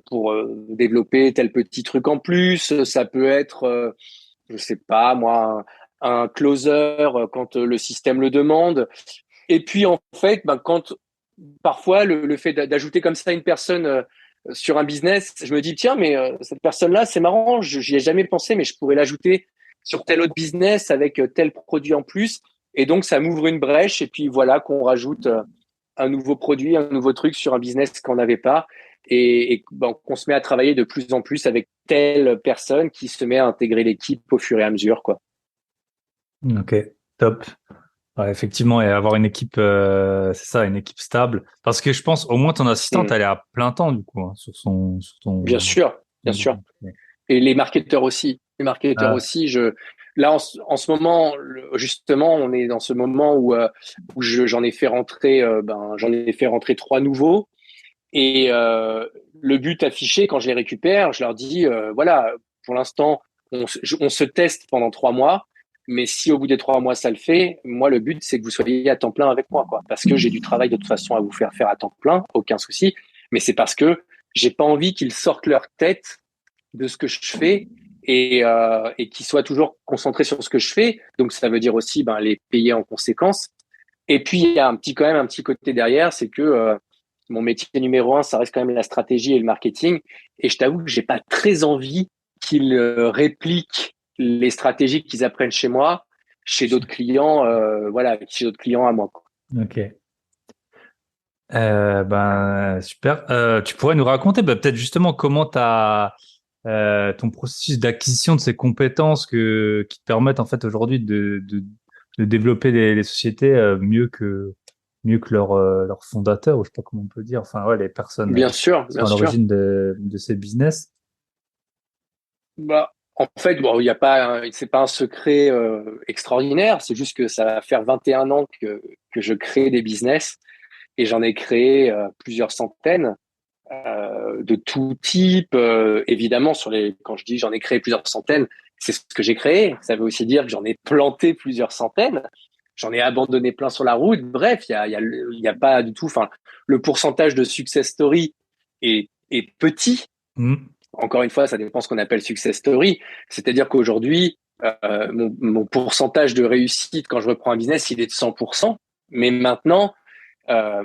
pour développer tel petit truc en plus. Ça peut être, je sais pas moi, un closer quand le système le demande. Et puis en fait, quand parfois le fait d'ajouter comme ça une personne sur un business, je me dis tiens, mais cette personne-là, c'est marrant, j'y ai jamais pensé, mais je pourrais l'ajouter sur tel autre business avec tel produit en plus. Et donc ça m'ouvre une brèche et puis voilà qu'on rajoute un nouveau produit, un nouveau truc sur un business qu'on n'avait pas et qu'on se met à travailler de plus en plus avec telle personne qui se met à intégrer l'équipe au fur et à mesure, quoi. Ok. Top. Ouais, effectivement, et avoir une équipe, c'est ça, une équipe stable. Parce que je pense, au moins ton assistante, Mm. elle est à plein temps, du coup, hein, sur Bien ton... sûr, bien sûr. Et les marketeurs aussi. Les marketeurs Ah, aussi. Là, en ce moment, justement, on est dans ce moment où j'en ai fait rentrer, j'en ai fait rentrer 3 nouveaux. Et le but affiché, quand je les récupère, je leur dis, voilà, pour l'instant, on se teste pendant 3 mois. Mais si au bout des 3 mois ça le fait, moi le but c'est que vous soyez à temps plein avec moi, quoi. Parce que j'ai du travail de toute façon à vous faire faire à temps plein, aucun souci. Mais c'est parce que j'ai pas envie qu'ils sortent leur tête de ce que je fais et qui soient toujours concentrés sur ce que je fais. Donc, ça veut dire aussi les payer en conséquence. Et puis, il y a quand même un petit côté derrière, c'est que mon métier numéro un, ça reste quand même la stratégie et le marketing. Et je t'avoue que j'ai pas très envie qu'ils répliquent les stratégies qu'ils apprennent chez moi, chez d'autres clients, chez d'autres clients à moi, quoi. Ok. Super. Tu pourrais nous raconter peut-être justement comment ton processus d'acquisition de ces compétences qui te permettent en fait aujourd'hui de développer les sociétés mieux que leur fondateur, ou je sais pas comment on peut dire, enfin ouais, les personnes Bien sûr, qui sont bien à sûr. l'origine de ces business. En fait, bon, il y a pas, c'est pas un secret extraordinaire. C'est juste que ça va faire 21 ans que je crée des business et j'en ai créé plusieurs centaines de tout type. Évidemment, quand je dis j'en ai créé plusieurs centaines, c'est ce que j'ai créé. Ça veut aussi dire que j'en ai planté plusieurs centaines. J'en ai abandonné plein sur la route. Bref, il y a pas du tout. Enfin, le pourcentage de success story est petit. Mhm. Encore une fois, ça dépend ce qu'on appelle success story. C'est-à-dire qu'aujourd'hui, mon pourcentage de réussite quand je reprends un business, il est de 100%. Mais maintenant, euh,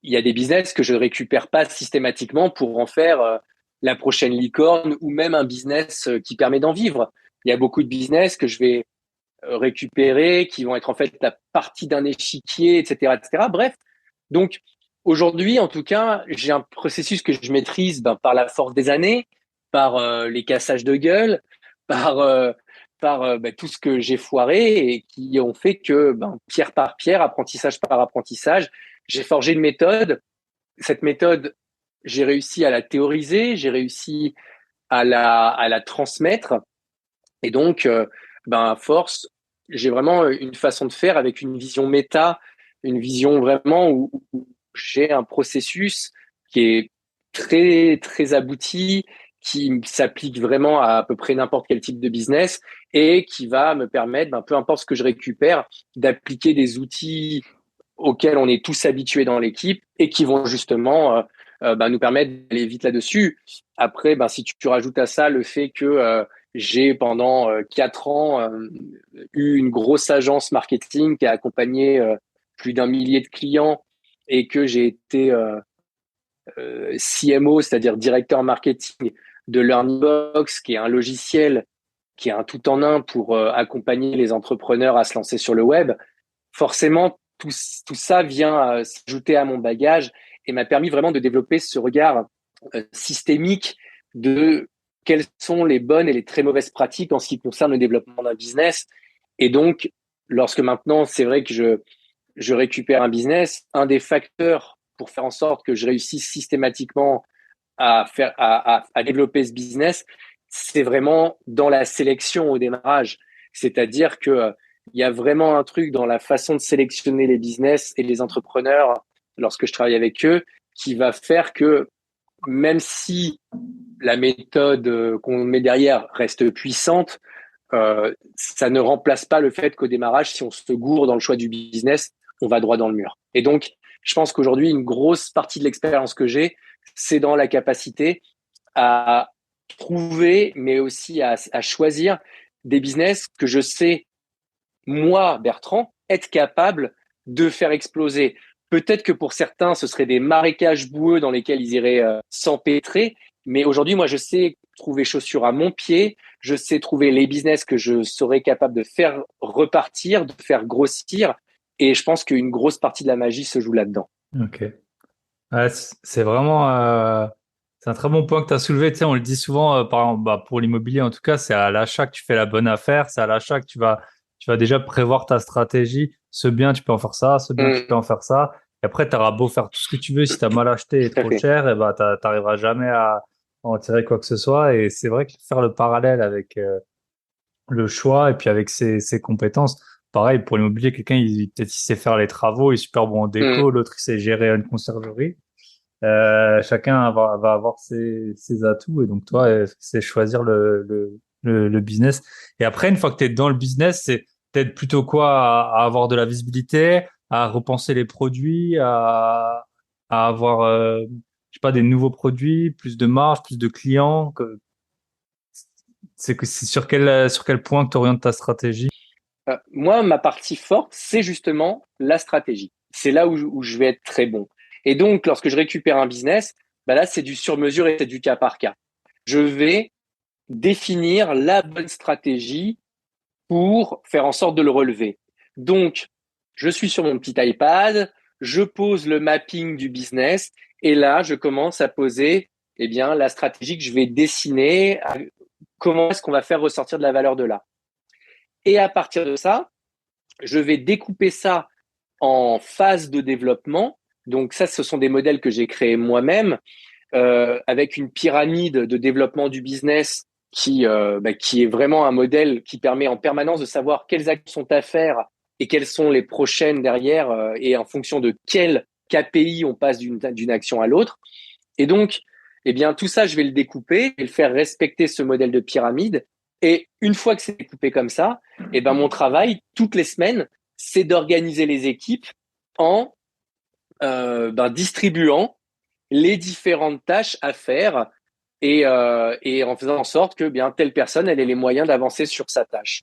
il y a des business que je ne récupère pas systématiquement pour en faire la prochaine licorne ou même un business qui permet d'en vivre. Il y a beaucoup de business que je vais récupérer, qui vont être en fait la partie d'un échiquier, etc., etc. Bref, donc aujourd'hui, en tout cas, j'ai un processus que je maîtrise par la force des années, par les cassages de gueule, par tout ce que j'ai foiré et qui ont fait que pierre par pierre, apprentissage par apprentissage, j'ai forgé une méthode. Cette méthode, j'ai réussi à la théoriser, j'ai réussi à la transmettre. Et donc, à force, j'ai vraiment une façon de faire avec une vision méta, une vision vraiment où j'ai un processus qui est très, très abouti, qui s'applique vraiment à peu près n'importe quel type de business et qui va me permettre, peu importe ce que je récupère, d'appliquer des outils auxquels on est tous habitués dans l'équipe et qui vont justement nous permettre d'aller vite là-dessus. Après, si tu rajoutes à ça le fait que j'ai pendant 4 ans eu une grosse agence marketing qui a accompagné plus d'un millier de clients et que j'ai été CMO, c'est-à-dire directeur marketing de LearningBox, qui est un logiciel qui est un tout en un pour accompagner les entrepreneurs à se lancer sur le web. Forcément, tout ça vient s'ajouter à mon bagage et m'a permis vraiment de développer ce regard systémique de quelles sont les bonnes et les très mauvaises pratiques en ce qui concerne le développement d'un business. Et donc, lorsque maintenant, c'est vrai que je récupère un business, un des facteurs pour faire en sorte que je réussisse systématiquement à développer ce business, c'est vraiment dans la sélection au démarrage. C'est-à-dire que il y a vraiment un truc dans la façon de sélectionner les business et les entrepreneurs lorsque je travaille avec eux qui va faire que même si la méthode qu'on met derrière reste puissante, ça ne remplace pas le fait qu'au démarrage, si on se gourre dans le choix du business, on va droit dans le mur. Et donc, je pense qu'aujourd'hui, une grosse partie de l'expérience que j'ai, c'est dans la capacité à trouver, mais aussi à choisir des business que je sais, moi, Bertrand, être capable de faire exploser. Peut-être que pour certains, ce seraient des marécages boueux dans lesquels ils iraient s'empêtrer. Mais aujourd'hui, moi, je sais trouver chaussures à mon pied. Je sais trouver les business que je serais capable de faire repartir, de faire grossir. Et je pense qu'une grosse partie de la magie se joue là-dedans. Ok. Ouais, c'est vraiment, c'est un très bon point que tu as soulevé. Tu sais, on le dit souvent, par exemple, pour l'immobilier en tout cas, c'est à l'achat que tu fais la bonne affaire. C'est à l'achat que tu vas déjà prévoir ta stratégie. Ce bien, tu peux en faire ça. Ce bien, tu peux en faire ça. Et après, tu auras beau faire tout ce que tu veux. Si tu as mal acheté et Tout à trop fait. cher, et t'arriveras jamais à en tirer quoi que ce soit. Et c'est vrai que faire le parallèle avec le choix et puis avec ses compétences. Pareil, pour l'immobilier, quelqu'un, peut-être il sait faire les travaux, il est super bon en déco, l'autre, il sait gérer une conciergerie. Chacun va avoir ses atouts et donc toi, c'est choisir le business. Et après, une fois que tu es dans le business, c'est peut-être plutôt quoi à avoir de la visibilité, à repenser les produits, à avoir, je sais pas, des nouveaux produits, plus de marge, plus de clients. C'est sur quel point que tu orientes ta stratégie? Moi, ma partie forte, c'est justement la stratégie. C'est là où je vais être très bon. Et donc, lorsque je récupère un business, bah là, c'est du sur-mesure et c'est du cas par cas. Je vais définir la bonne stratégie pour faire en sorte de le relever. Donc, je suis sur mon petit iPad, je pose le mapping du business et là, je commence à poser eh bien, la stratégie que je vais dessiner, comment est-ce qu'on va faire ressortir de la valeur de là. Et à partir de ça, je vais découper ça en phases de développement. Donc ça, ce sont des modèles que j'ai créés moi-même avec une pyramide de développement du business qui est vraiment un modèle qui permet en permanence de savoir quelles actions sont à faire et quelles sont les prochaines derrière et en fonction de quel KPI on passe d'une action à l'autre. Et donc, eh bien, tout ça, je vais le découper et le faire respecter ce modèle de pyramide. Et une fois que c'est découpé comme ça, eh ben, mon travail, toutes les semaines, c'est d'organiser les équipes en distribuant les différentes tâches à faire et en faisant en sorte que bien telle personne elle ait les moyens d'avancer sur sa tâche.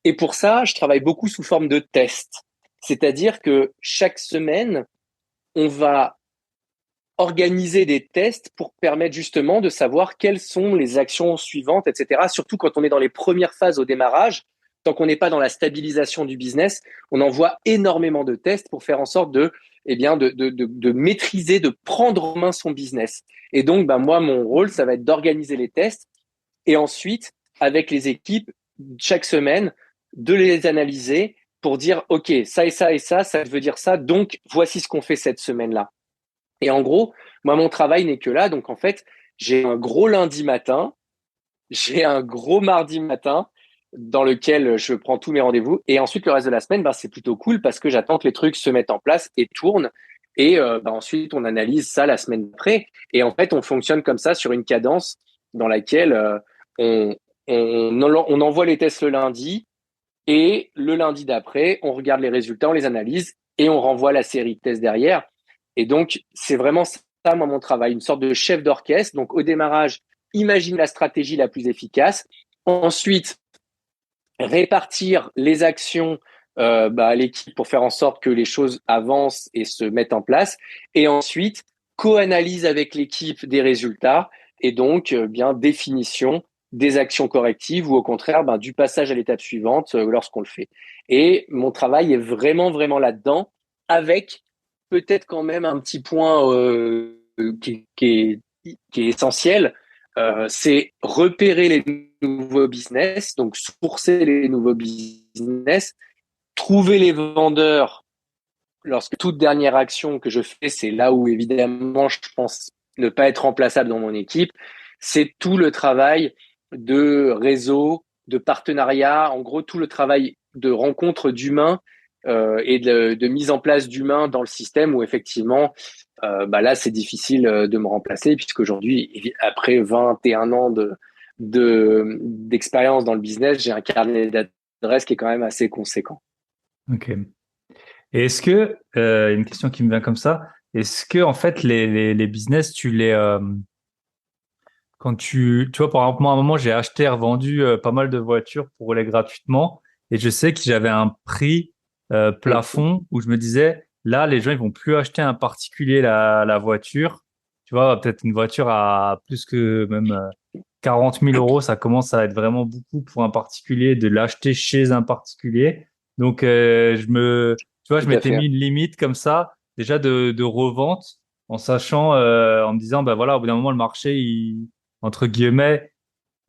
Et pour ça, je travaille beaucoup sous forme de tests. C'est-à-dire que chaque semaine, on va organiser des tests pour permettre justement de savoir quelles sont les actions suivantes, etc. Surtout quand on est dans les premières phases au démarrage, tant qu'on n'est pas dans la stabilisation du business, on envoie énormément de tests pour faire en sorte de maîtriser, de prendre en main son business. Et donc, moi, mon rôle, ça va être d'organiser les tests et ensuite, avec les équipes, chaque semaine, de les analyser pour dire, OK, ça et ça et ça veut dire ça. Donc, voici ce qu'on fait cette semaine-là. Et en gros, moi, mon travail n'est que là. Donc, en fait, j'ai un gros lundi matin, j'ai un gros mardi matin dans lequel je prends tous mes rendez-vous. Et ensuite, le reste de la semaine, c'est plutôt cool parce que j'attends que les trucs se mettent en place et tournent. Et ensuite, on analyse ça la semaine d'après. Et en fait, on fonctionne comme ça sur une cadence dans laquelle on, on envoie les tests le lundi. Et le lundi d'après, on regarde les résultats, on les analyse et on renvoie la série de tests derrière. Et donc, c'est vraiment ça, moi, mon travail, une sorte de chef d'orchestre. Donc, au démarrage, imagine la stratégie la plus efficace. Ensuite, répartir les actions à l'équipe pour faire en sorte que les choses avancent et se mettent en place. Et ensuite, co-analyse avec l'équipe des résultats et donc bien définition des actions correctives ou au contraire du passage à l'étape suivante lorsqu'on le fait. Et mon travail est vraiment, vraiment là-dedans avec peut-être quand même un petit point qui est essentiel, c'est repérer les nouveaux business, donc sourcer les nouveaux business, trouver les vendeurs. Lorsque toute dernière action que je fais, c'est là où évidemment je pense ne pas être remplaçable dans mon équipe, c'est tout le travail de réseau, de partenariat, en gros tout le travail de rencontre d'humains et de mise en place d'humains dans le système où effectivement là c'est difficile de me remplacer puisqu'aujourd'hui après 21 ans d'expérience dans le business, j'ai un carnet d'adresses qui est quand même assez conséquent. Ok. Et est-ce que, une question qui me vient comme ça, est-ce que en fait les business, quand tu vois, par exemple, moi à un moment j'ai acheté et revendu pas mal de voitures pour rouler gratuitement, et je sais que j'avais un prix plafond où je me disais, là les gens ils vont plus acheter un particulier la voiture, tu vois, peut-être une voiture à plus que même 40 000 euros, ça commence à être vraiment beaucoup pour un particulier de l'acheter chez un particulier. Donc tu vois, je Tout à m'étais fait. mis une limite comme ça déjà de revente en sachant, en me disant, ben voilà, au bout d'un moment le marché entre guillemets,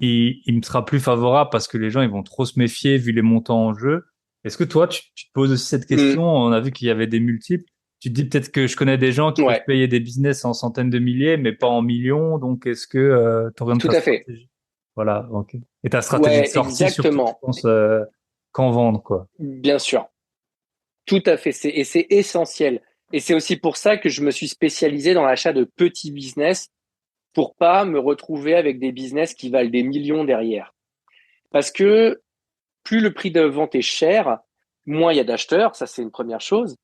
il me sera plus favorable parce que les gens ils vont trop se méfier vu les montants en jeu. Est-ce que toi, tu te poses aussi cette question? On a vu qu'il y avait des multiples. Tu te dis peut-être que je connais des gens qui peuvent Ouais, payer des business en centaines de milliers, mais pas en millions. Donc, est-ce que tu orientes tout ta à fait. stratégie? Voilà, ok. Et ta stratégie de Ouais, sortie, surtout, tu exactement. penses qu'en vendre, quoi. Bien sûr. Tout à fait. Et c'est essentiel. Et c'est aussi pour ça que je me suis spécialisé dans l'achat de petits business pour pas me retrouver avec des business qui valent des millions derrière. Parce que plus le prix de vente est cher, moins il y a d'acheteurs, ça c'est une première chose,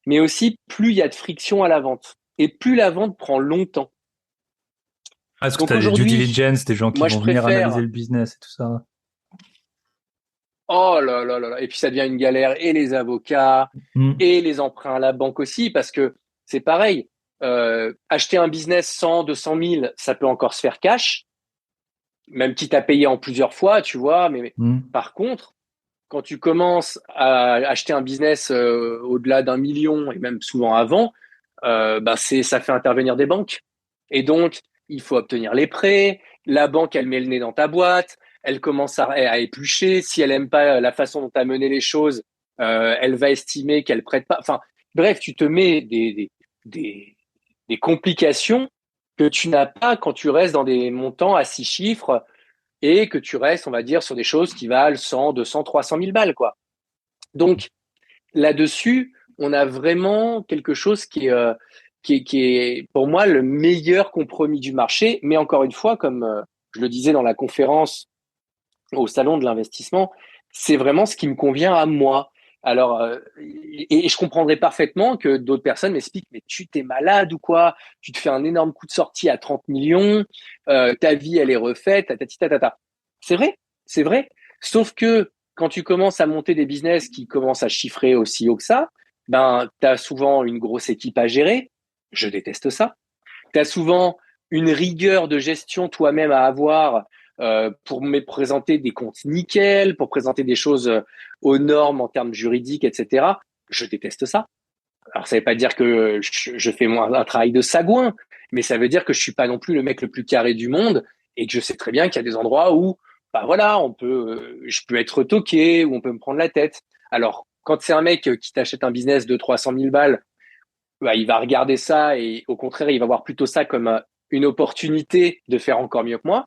mais aussi plus il y a de friction à la vente et plus la vente prend longtemps. Ah, est-ce que Donc tu as des due aujourd'hui, diligence, des gens qui moi, je vont venir analyser préfère. le business et tout ça? Oh là là là là. Et puis ça devient une galère. Et les avocats, Hmm. et les emprunts à la banque aussi, parce que c'est pareil. Acheter un business 100, 200 000, ça peut encore se faire cash, même quitte à payer en plusieurs fois, tu vois. Mais Hmm. par contre, quand tu commences à acheter un business au-delà d'1 million, et même souvent avant, bah ça fait intervenir des banques. Et donc, il faut obtenir les prêts. La banque, elle met le nez dans ta boîte. Elle commence à éplucher. Si elle aime pas la façon dont tu as mené les choses, elle va estimer qu'elle prête pas. Enfin, bref, tu te mets des, des complications que tu n'as pas quand tu restes dans des montants à 6 chiffres et que tu restes, on va dire, sur des choses qui valent 100, 200, 300 000 balles, quoi. Donc, là-dessus, on a vraiment quelque chose qui est, pour moi, le meilleur compromis du marché. Mais encore une fois, comme je le disais dans la conférence au salon de l'investissement, c'est vraiment ce qui me convient à moi. Alors, et je comprendrais parfaitement que d'autres personnes m'expliquent, mais tu t'es malade ou quoi? Tu te fais un énorme coup de sortie à 30 millions, ta vie, elle est refaite, tatati tatata. C'est vrai, c'est vrai. Sauf que quand tu commences à monter des business qui commencent à chiffrer aussi haut que ça, ben, tu as souvent une grosse équipe à gérer. Je déteste ça. Tu as souvent une rigueur de gestion toi-même à avoir pour me présenter des comptes nickel, pour présenter des choses aux normes en termes juridiques, etc. Je déteste ça. Alors, ça ne veut pas dire que je fais moi un travail de sagouin, mais ça veut dire que je suis pas non plus le mec le plus carré du monde et que je sais très bien qu'il y a des endroits où, bah voilà, je peux être toqué, ou on peut me prendre la tête. Alors, quand c'est un mec qui t'achète un business de 300 000 balles, bah, il va regarder ça et au contraire, il va voir plutôt ça comme une opportunité de faire encore mieux que moi.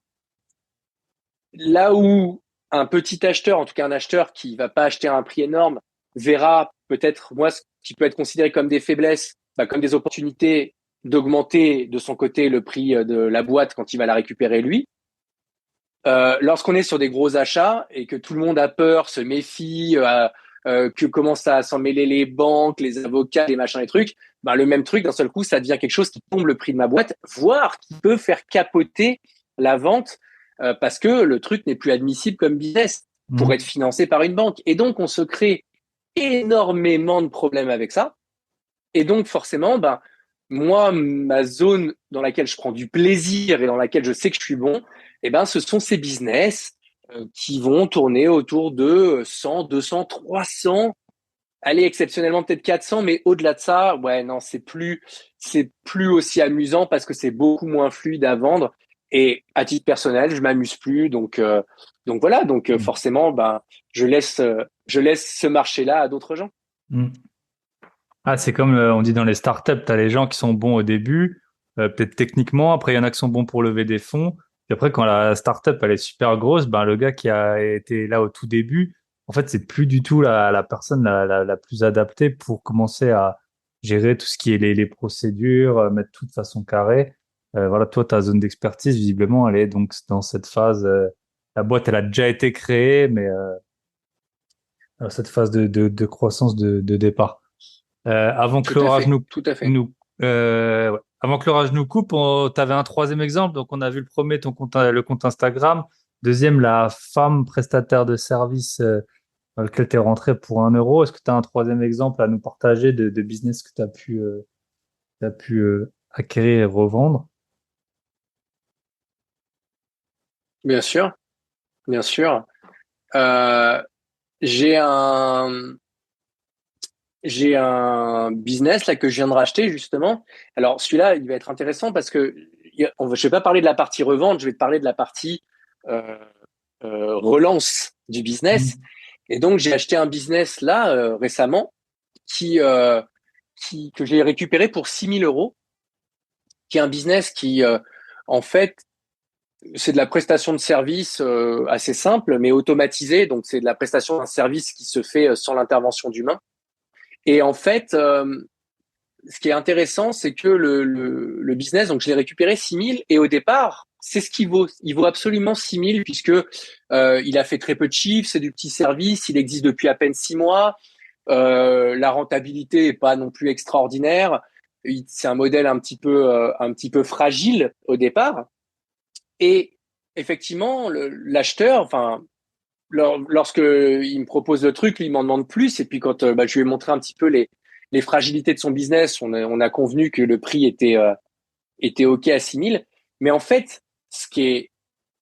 Là où un petit acheteur, en tout cas un acheteur qui va pas acheter à un prix énorme, verra peut-être moi ce qui peut être considéré comme des faiblesses, bah, comme des opportunités d'augmenter de son côté le prix de la boîte quand il va la récupérer lui. Lorsqu'on est sur des gros achats et que tout le monde a peur, se méfie, que commencent à s'en mêler les banques, les avocats, les machins, les trucs, ben le même truc d'un seul coup, ça devient quelque chose qui tombe le prix de ma boîte, voire qui peut faire capoter la vente parce que le truc n'est plus admissible comme business pour être Hmm. financé par une banque. Et donc, on se crée énormément de problèmes avec ça. Et donc, forcément, ben, moi, ma zone dans laquelle je prends du plaisir et dans laquelle je sais que je suis bon, eh ben, ce sont ces business qui vont tourner autour de 100, 200, 300, allez, exceptionnellement peut-être 400, mais au-delà de ça, ouais, non, c'est plus aussi amusant parce que c'est beaucoup moins fluide à vendre. Et à titre personnel, je m'amuse plus, donc voilà, donc Hmm. forcément, ben, je laisse ce marché-là à d'autres gens. Hmm. Ah, c'est comme on dit dans les startups, tu as les gens qui sont bons au début, peut-être techniquement, après il y en a qui sont bons pour lever des fonds, puis après quand la startup elle est super grosse, ben le gars qui a été là au tout début, en fait c'est plus du tout la personne la plus adaptée pour commencer à gérer tout ce qui est les procédures, mettre tout de façon carrée. Voilà, toi ta zone d'expertise visiblement elle est donc dans cette phase, la boîte elle a déjà été créée, mais dans cette phase de croissance de départ. Avant que Tout à l'orage fait, tout à fait. ouais. Avant que l'orage nous coupe, tu avais un troisième exemple. Donc, on a vu le premier, ton compte, le compte Instagram. Deuxième, la femme prestataire de service dans lequel tu es rentré pour 1 euro. Est-ce que tu as un troisième exemple à nous partager de business que t'as pu acquérir et revendre? Bien sûr, bien sûr. Euh, j'ai un, j'ai un business là que je viens de racheter justement. Alors celui-là, il va être intéressant parce que je vais pas parler de la partie revente, je vais te parler de la partie euh, relance du business. Mm. Et donc j'ai acheté un business là récemment qui, euh, que j'ai récupéré pour 6 000 euros, qui est un business qui en fait c'est de la prestation de service assez simple mais automatisée. Donc c'est de la prestation d'un service qui se fait sans l'intervention d'humain. Et en fait, ce qui est intéressant, c'est que le business, donc je l'ai récupéré 6 000 et au départ, c'est ce qu'il vaut. Il vaut absolument 6 000 puisque il a fait très peu de chiffres, c'est du petit service, il existe depuis à peine 6 mois. La rentabilité est pas non plus extraordinaire. C'est un modèle un petit peu fragile au départ. Et effectivement, l'acheteur, enfin, lorsque il me propose le truc, il m'en demande plus. Et puis quand je lui ai montré un petit peu les fragilités de son business, on a convenu que le prix était OK à 6 000. Mais en fait, ce qui est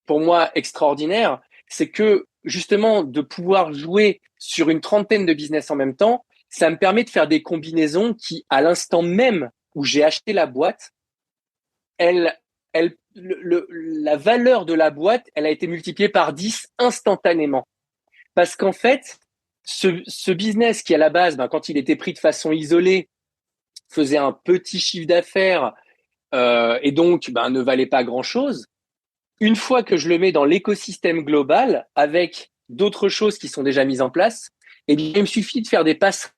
pour moi extraordinaire, c'est que justement de pouvoir jouer sur une trentaine de business en même temps, ça me permet de faire des combinaisons qui, à l'instant même où j'ai acheté la boîte, elle, la valeur de la boîte, elle a été multipliée par 10 instantanément. Parce qu'en fait, ce business qui, à la base, quand il était pris de façon isolée, faisait un petit chiffre d'affaires et donc ne valait pas grand-chose. Une fois que je le mets dans l'écosystème global, avec d'autres choses qui sont déjà mises en place, et bien, il me suffit de faire des passes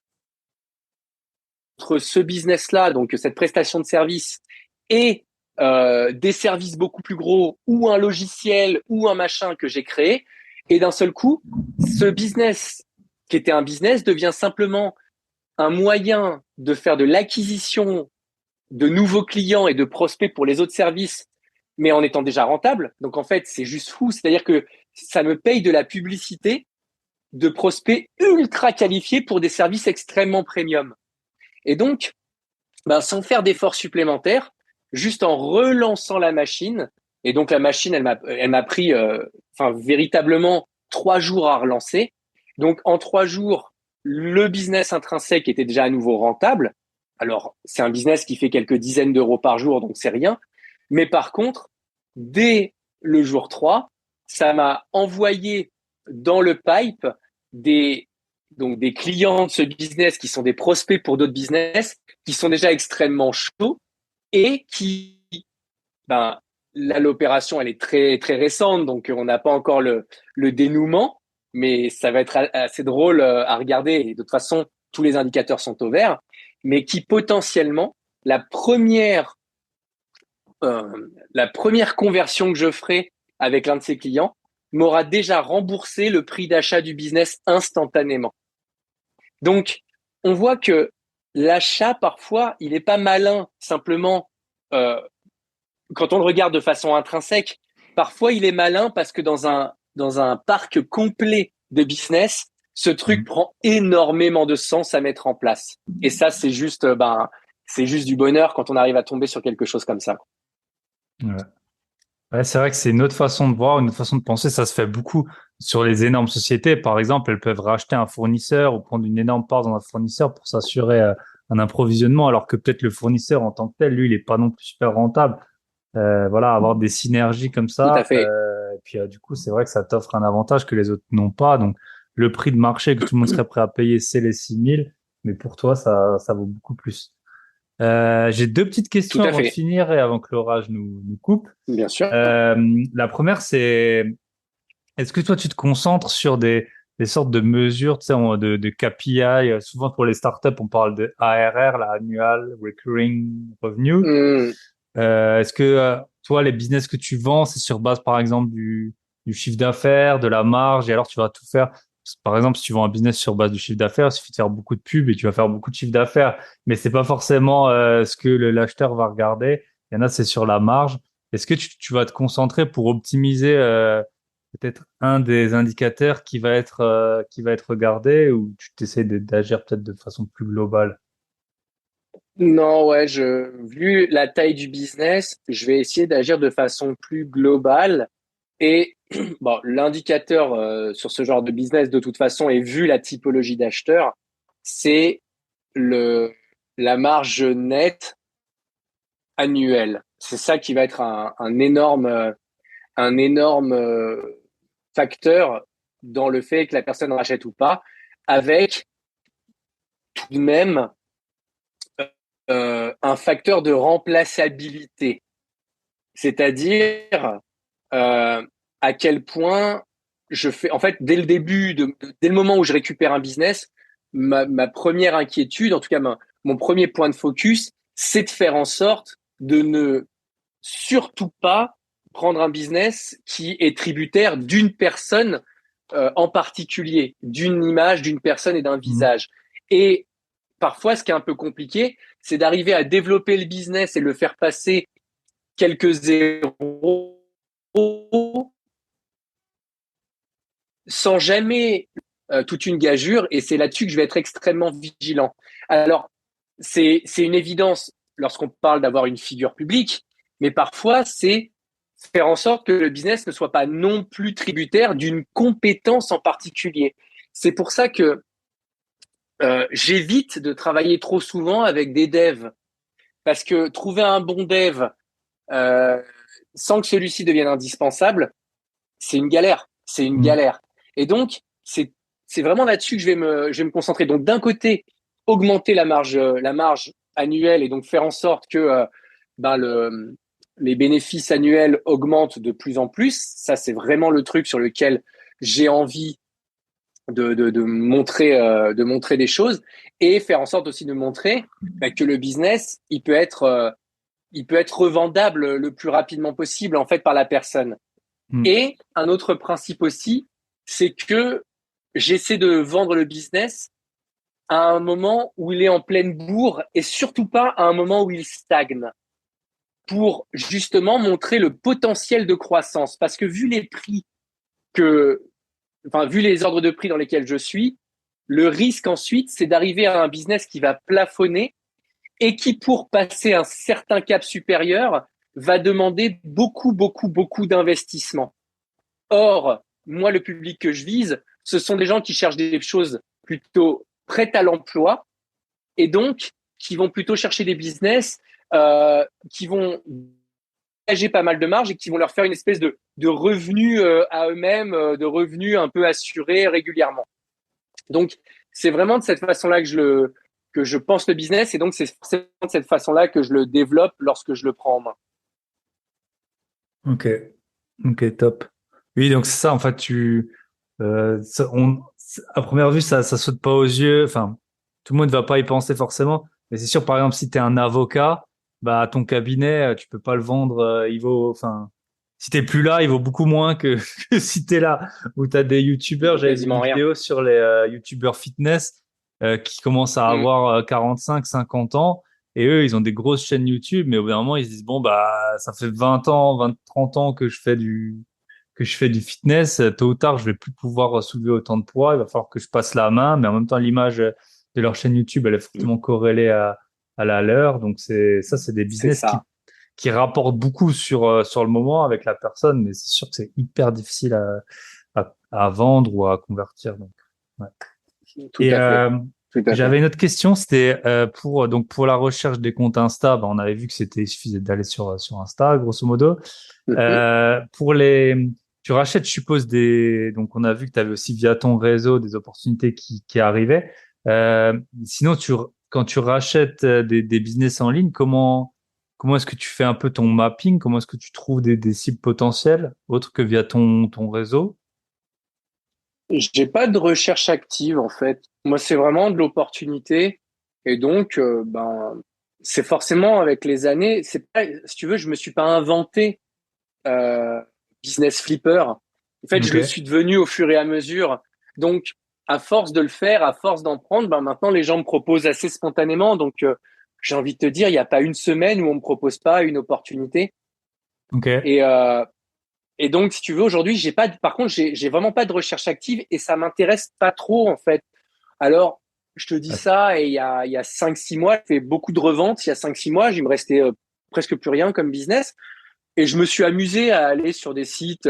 entre ce business-là, donc cette prestation de service, et des services beaucoup plus gros, ou un logiciel, ou un machin que j'ai créé. Et d'un seul coup, ce business, qui était un business, devient simplement un moyen de faire de l'acquisition de nouveaux clients et de prospects pour les autres services, mais en étant déjà rentable. Donc en fait, c'est juste fou. C'est-à-dire que ça me paye de la publicité de prospects ultra qualifiés pour des services extrêmement premium. Et donc, sans faire d'efforts supplémentaires, juste en relançant la machine, et donc la machine, elle m'a pris véritablement 3 jours à relancer. Donc en 3 jours, le business intrinsèque était déjà à nouveau rentable. Alors, c'est un business qui fait quelques dizaines d'euros par jour, donc c'est rien. Mais par contre, dès le jour 3, ça m'a envoyé dans le pipe des, donc des clients de ce business qui sont des prospects pour d'autres business, qui sont déjà extrêmement chauds et qui, ben, là, l'opération, elle est très, très récente, donc on n'a pas encore le dénouement, mais ça va être assez drôle à regarder. Et de toute façon, tous les indicateurs sont au vert, mais qui potentiellement, la première, la première conversion que je ferai avec l'un de ces clients m'aura déjà remboursé le prix d'achat du business instantanément. Donc, on voit que l'achat, parfois, il n'est pas malin simplement quand on le regarde de façon intrinsèque. Parfois, il est malin parce que dans un parc complet de business, ce truc prend énormément de sens à mettre en place. Et ça, c'est juste du bonheur quand on arrive à tomber sur quelque chose comme ça. Ouais. Ouais, c'est vrai que c'est une autre façon de voir, une autre façon de penser. Ça se fait beaucoup sur les énormes sociétés. Par exemple, elles peuvent racheter un fournisseur ou prendre une énorme part dans un fournisseur pour s'assurer un approvisionnement, alors que peut-être le fournisseur en tant que tel, lui, il est pas non plus super rentable. Voilà, avoir des synergies comme Tout à ça. fait. Et puis, du coup, c'est vrai que ça t'offre un avantage que les autres n'ont pas. Donc, le prix de marché que tout le monde serait prêt à payer, c'est les 6 000. Mais pour toi, ça vaut beaucoup plus. J'ai deux petites Tout questions à avant de fait. finir et avant que l'orage nous coupe. Bien sûr. La première, c'est est-ce que toi, tu te concentres sur des sortes de mesures, tu sais, de KPI? Souvent, pour les startups, on parle de ARR, la Annual Recurring Revenue. Mmh. Est-ce que toi, les business que tu vends, c'est sur base, par exemple, du chiffre d'affaires, de la marge, et alors tu vas tout faire. Par exemple, si tu vends un business sur base du chiffre d'affaires, il suffit de faire beaucoup de pubs et tu vas faire beaucoup de chiffre d'affaires, mais c'est pas forcément ce que l'acheteur va regarder. Il y en a, c'est sur la marge. Est-ce que tu vas te concentrer pour optimiser peut-être un des indicateurs qui va être regardé, ou tu t'essaies d'agir peut-être de façon plus globale? Non, ouais, vu la taille du business, je vais essayer d'agir de façon plus globale. Et bon, l'indicateur sur ce genre de business, de toute façon, et vu la typologie d'acheteurs, c'est le la marge nette annuelle. C'est ça qui va être un énorme facteur dans le fait que la personne rachète ou pas, avec tout de même un facteur de remplaçabilité. C'est-à-dire à quel point je fais. En fait, dès le début, dès le moment où je récupère un business, ma première inquiétude, en tout cas mon premier point de focus, c'est de faire en sorte de ne surtout pas prendre un business qui est tributaire d'une personne en particulier, d'une image, d'une personne et d'un Mhm. visage. Et parfois, ce qui est un peu compliqué, c'est d'arriver à développer le business et le faire passer quelques zéros sans jamais toute une gageure, et c'est là-dessus que je vais être extrêmement vigilant. Alors, c'est une évidence lorsqu'on parle d'avoir une figure publique, mais parfois, c'est faire en sorte que le business ne soit pas non plus tributaire d'une compétence en particulier. C'est pour ça que j'évite de travailler trop souvent avec des devs, parce que trouver un bon dev euh, sans que celui-ci devienne indispensable, c'est une galère. C'est une Mm. galère. Et donc, c'est vraiment là-dessus que je vais me concentrer. Donc, d'un côté, augmenter la marge annuelle et donc faire en sorte que ben les bénéfices annuels augmentent de plus en plus. Ça, c'est vraiment le truc sur lequel j'ai envie de montrer des choses et faire en sorte aussi de montrer que le business, il peut être revendable le plus rapidement possible en fait par la personne. Mm. Et un autre principe aussi, c'est que j'essaie de vendre le business à un moment où il est en pleine bourre et surtout pas à un moment où il stagne pour justement montrer le potentiel de croissance. Parce que vu les prix que, enfin, vu les ordres de prix dans lesquels je suis, le risque ensuite, c'est d'arriver à un business qui va plafonner et qui, pour passer un certain cap supérieur, va demander beaucoup d'investissement. Or, moi, le public que je vise, ce sont des gens qui cherchent des choses plutôt prêtes à l'emploi et donc qui vont plutôt chercher des business qui vont dégager pas mal de marge et qui vont leur faire une espèce de revenus à eux-mêmes, de revenus un peu assurés régulièrement. Donc, c'est vraiment de cette façon-là que je pense le business et donc c'est forcément de cette façon-là que je le développe lorsque je le prends en main. Ok, ok, top. Oui, donc c'est ça, en fait, à première vue, ça saute pas aux yeux, enfin, tout le monde ne va pas y penser forcément, mais c'est sûr, par exemple, si tu es un avocat, bah, ton cabinet, tu peux pas le vendre, enfin, si t'es plus là, il vaut beaucoup moins que, que si t'es là, ou t'as des youtubeurs, j'avais vu une Quasiment rien. vidéo sur les youtubeurs fitness, qui commencent à Mm. avoir 45, 50 ans, et eux, ils ont des grosses chaînes YouTube, mais au bout d'un moment, ils se disent, bon, bah, ça fait 20 ans, 20, 30 ans que je fais du fitness. Tôt ou tard, je vais plus pouvoir soulever autant de poids. Il va falloir que je passe la main, mais en même temps, l'image de leur chaîne YouTube, elle est fortement corrélée à la leur. Donc, c'est des C'est business ça. qui rapportent beaucoup sur le moment avec la personne, mais c'est sûr que c'est hyper difficile à vendre ou à convertir. Donc, ouais. Tout Et à fait. Tout à fait. j'avais une autre question, c'était pour la recherche des comptes Insta, on avait vu que il suffisait d'aller sur Insta, grosso modo. Mm-hmm. Pour les tu rachètes, je suppose donc on a vu que tu avais aussi via ton réseau des opportunités qui arrivaient. Sinon quand tu rachètes des business en ligne, comment est-ce que tu fais un peu ton mapping? Comment est-ce que tu trouves des cibles potentielles autres que via ton réseau? J'ai pas de recherche active en fait. Moi, c'est vraiment de l'opportunité et donc c'est forcément avec les années. C'est pas, si tu veux, je me suis pas inventé euh, business flipper. En fait, je Ok. le suis devenu au fur et à mesure. Donc, à force de le faire, à force d'en prendre, maintenant les gens me proposent assez spontanément. Donc, j'ai envie de te dire, il n'y a pas une semaine où on me propose pas une opportunité. Ok. Et et donc, si tu veux, aujourd'hui, par contre, j'ai vraiment pas de recherche active et ça m'intéresse pas trop, en fait. Alors, je te dis Ah, ça et il y a 5, 6 mois, j'ai fait beaucoup de reventes. Il y a 5, 6 mois, il me restait presque plus rien comme business. Et je me suis amusé à aller sur des sites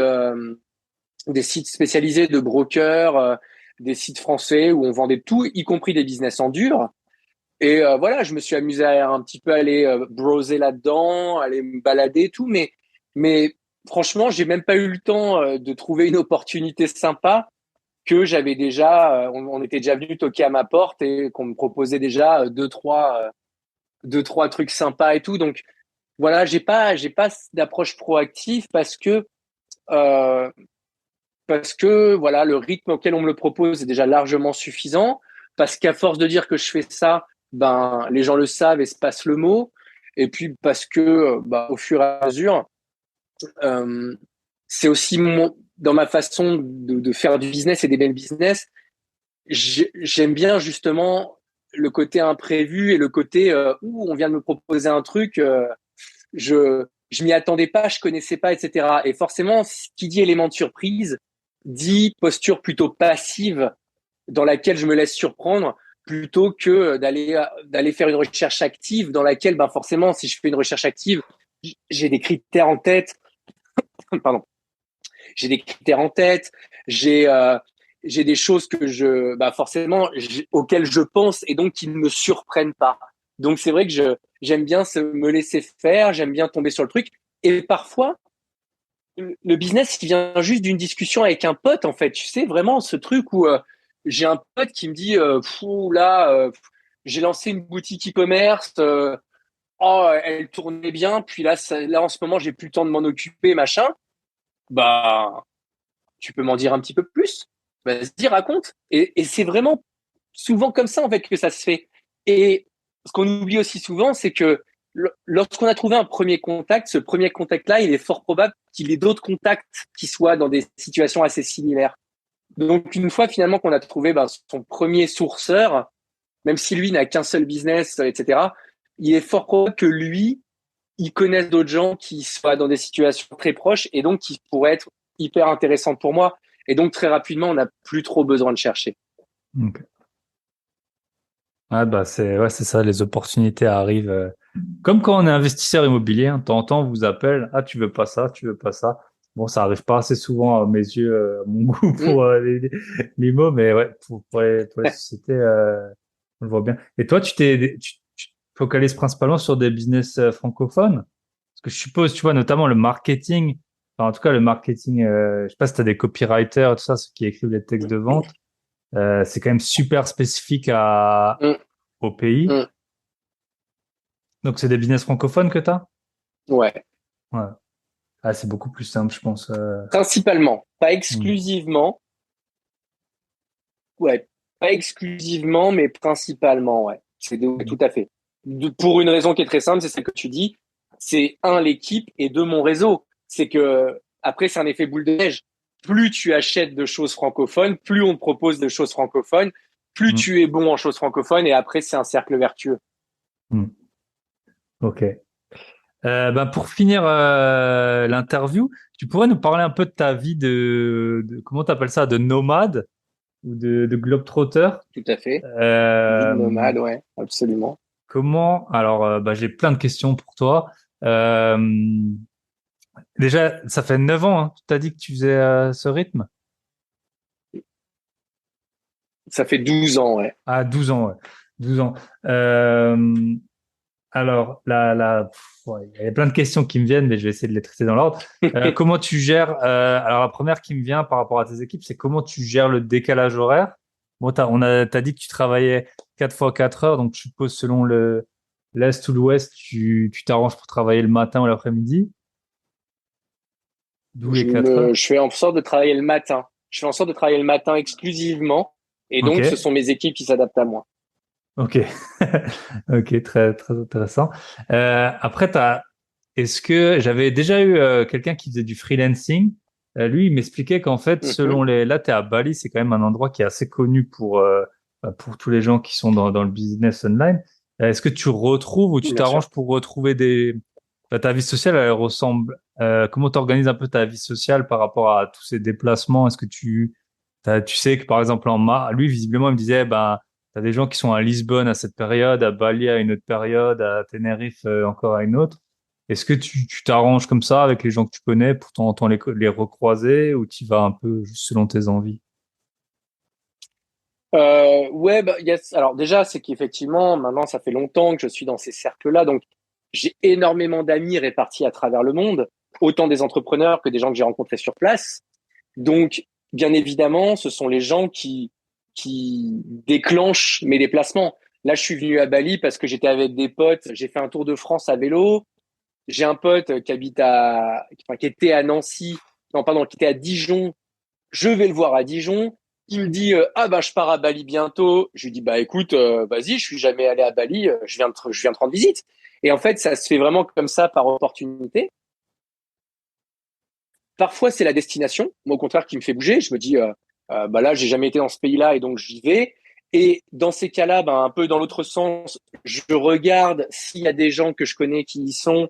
spécialisés de brokers, des sites français où on vendait tout, y compris des business en dur. Et voilà, je me suis amusé à un petit peu aller browser là-dedans, aller me balader et tout, mais franchement, j'ai même pas eu le temps de trouver une opportunité sympa que j'avais déjà, on était déjà venu toquer à ma porte et qu'on me proposait déjà deux, trois trucs sympas et tout. Donc voilà, j'ai pas d'approche proactive euh, parce que voilà, le rythme auquel on me le propose est déjà largement suffisant. Parce qu'à force de dire que je fais ça, ben les gens le savent et se passent le mot. Et puis parce que au fur et à mesure, euh, c'est aussi dans ma façon de faire du business et des belles business. J'aime bien justement le côté imprévu et le côté où on vient de me proposer un truc. Je je m'y attendais pas, je connaissais pas, etc. Et forcément, ce qui dit élément de surprise dit posture plutôt passive dans laquelle je me laisse surprendre plutôt que d'aller faire une recherche active dans laquelle, ben forcément, si je fais une recherche active, j'ai des critères en tête. Pardon. J'ai des critères en tête. J'ai des choses que forcément, auxquelles je pense et donc qui ne me surprennent pas. Donc c'est vrai que j'aime bien me laisser faire, j'aime bien tomber sur le truc. Et parfois, le business, il vient juste d'une discussion avec un pote, en fait. Tu sais, vraiment, ce truc où j'ai un pote qui me dit, j'ai lancé une boutique e-commerce, elle tournait bien, puis là, en ce moment, j'ai plus le temps de m'en occuper, machin. Bah, tu peux m'en dire un petit peu plus? Vas-y, raconte. Et c'est vraiment souvent comme ça, en fait, que ça se fait. Et ce qu'on oublie aussi souvent, c'est que lorsqu'on a trouvé un premier contact, ce premier contact-là, il est fort probable qu'il ait d'autres contacts qui soient dans des situations assez similaires. Donc, une fois finalement qu'on a trouvé son premier sourceur, même si lui n'a qu'un seul business, etc., il est fort probable que lui, il connaisse d'autres gens qui soient dans des situations très proches et donc qui pourraient être hyper intéressantes pour moi. Et donc, très rapidement, on n'a plus trop besoin de chercher. Ok. C'est ça, les opportunités arrivent. Comme quand on est investisseur immobilier, hein, de temps en temps, on vous appelle, ah, tu veux pas ça, tu veux pas ça. Bon, ça arrive pas assez souvent à mes yeux, à mon goût Mm. pour l'IMO, mais ouais, pour les sociétés, on le voit bien. Et toi, tu te focalises principalement sur des business francophones? Parce que je suppose, tu vois, notamment le marketing, enfin, en tout cas, le marketing, je sais pas si tu as des copywriters, tout ça, ceux qui écrivent les textes de vente, c'est quand même super spécifique Mm. au pays. Mm. Donc, c'est des business francophones que tu as? Ouais. Ouais. Ah, c'est beaucoup plus simple, je pense. Principalement, pas Hmm. exclusivement. Ouais, pas exclusivement, mais principalement, ouais. Ouais, tout à fait. Pour une raison qui est très simple, c'est celle que tu dis. C'est un, l'équipe et deux, mon réseau. C'est que, après, c'est un effet boule de neige. Plus tu achètes de choses francophones, plus on te propose de choses francophones, plus Hmm. tu es bon en choses francophones et après, c'est un cercle vertueux. Hmm. Ok. Pour finir l'interview, tu pourrais nous parler un peu de ta vie comment t'appelles ça, de nomade ou de globetrotter. Tout à fait. Vie de Euh, nomade, ouais, absolument. j'ai plein de questions pour toi. Euh, Déjà, ça fait 9 ans, hein, tu t'as dit que tu faisais ce rythme? Ça fait 12 ans, ouais. Ah, 12 ans, ouais. 12 ans. Euh, Alors, ouais, il y a plein de questions qui me viennent, mais je vais essayer de les traiter dans l'ordre. Comment tu gères, alors la première qui me vient par rapport à tes équipes, c'est comment tu gères le décalage horaire. Bon, t'as dit que tu travaillais 4 fois 4 heures, donc je suppose selon l'Est ou l'Ouest, tu t'arranges pour travailler le matin ou l'après-midi, d'où les 4 heures. Je fais en sorte de travailler le matin. Je fais en sorte de travailler le matin exclusivement. Et Ok, donc, ce sont mes équipes qui s'adaptent à moi. ok, ok, très, très intéressant. Après, est-ce que j'avais déjà eu quelqu'un qui faisait du freelancing? Lui, il m'expliquait qu'en fait, Mhm, là, t'es à Bali, c'est quand même un endroit qui est assez connu pour tous les gens qui sont dans le business online. Est-ce que tu retrouves ou tu bien sûr. t'arranges pour retrouver ta vie sociale, elle ressemble, comment tu organises un peu ta vie sociale par rapport à tous ces déplacements? Est-ce que tu sais que par exemple lui, visiblement, il me disait, ben, t'as des gens qui sont à Lisbonne à cette période, à Bali à une autre période, à Tenerife encore à une autre. Est-ce que tu t'arranges comme ça avec les gens que tu connais pour de temps en temps les recroiser ou tu vas un peu juste selon tes envies? Ouais, yes. Alors déjà, c'est qu'effectivement, maintenant, ça fait longtemps que je suis dans ces cercles-là. Donc, j'ai énormément d'amis répartis à travers le monde, autant des entrepreneurs que des gens que j'ai rencontrés sur place. Donc, bien évidemment, ce sont les gens qui déclenchent mes déplacements. Là, je suis venu à Bali parce que j'étais avec des potes. J'ai fait un tour de France à vélo. J'ai un pote qui était à Nancy, non, pardon, qui était à Dijon. Je vais le voir à Dijon. Il me dit, je pars à Bali bientôt. Je lui dis, bah, écoute, vas-y, je suis jamais allé à Bali. Je viens te rendre visite. Et en fait, ça se fait vraiment comme ça par opportunité. Parfois, c'est la destination, moi, au contraire, qui me fait bouger. Je me dis, là, j'ai jamais été dans ce pays-là et donc j'y vais. Et dans ces cas-là, un peu dans l'autre sens, je regarde s'il y a des gens que je connais qui y sont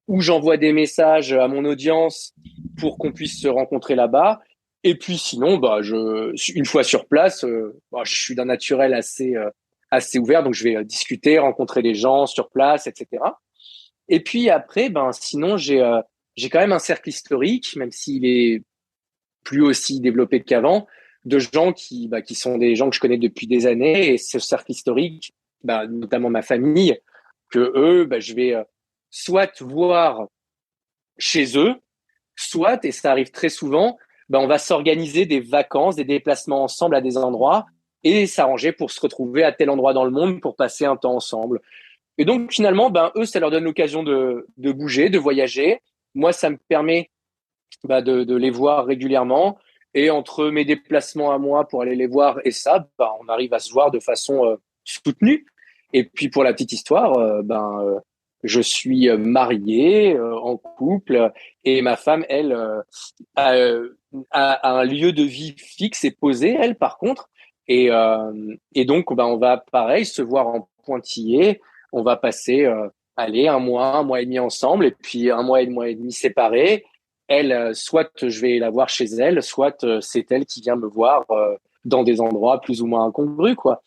ou j'envoie des messages à mon audience pour qu'on puisse se rencontrer là-bas. Et puis sinon, une fois sur place, je suis d'un naturel assez ouvert, donc je vais discuter, rencontrer des gens sur place, etc. Et puis après, sinon j'ai quand même un cercle historique, même s'il est plus aussi développé qu'avant, de gens qui sont des gens que je connais depuis des années. Et ce cercle historique, notamment ma famille, que eux, je vais soit voir chez eux, soit, et ça arrive très souvent, on va s'organiser des vacances, des déplacements ensemble à des endroits et s'arranger pour se retrouver à tel endroit dans le monde pour passer un temps ensemble. Et donc finalement, eux, ça leur donne l'occasion de bouger, de voyager. Moi, ça me permet de les voir régulièrement. Et entre mes déplacements à moi pour aller les voir et ça, on arrive à se voir de façon soutenue. Et puis pour la petite histoire, je suis marié, en couple, et ma femme, elle, a un lieu de vie fixe et posé, elle, par contre. Et donc, on va, pareil, se voir en pointillé. On va passer, un mois et demi ensemble, et puis un mois et demi séparés. Elle, soit je vais la voir chez elle, soit c'est elle qui vient me voir dans des endroits plus ou moins incongrus, quoi.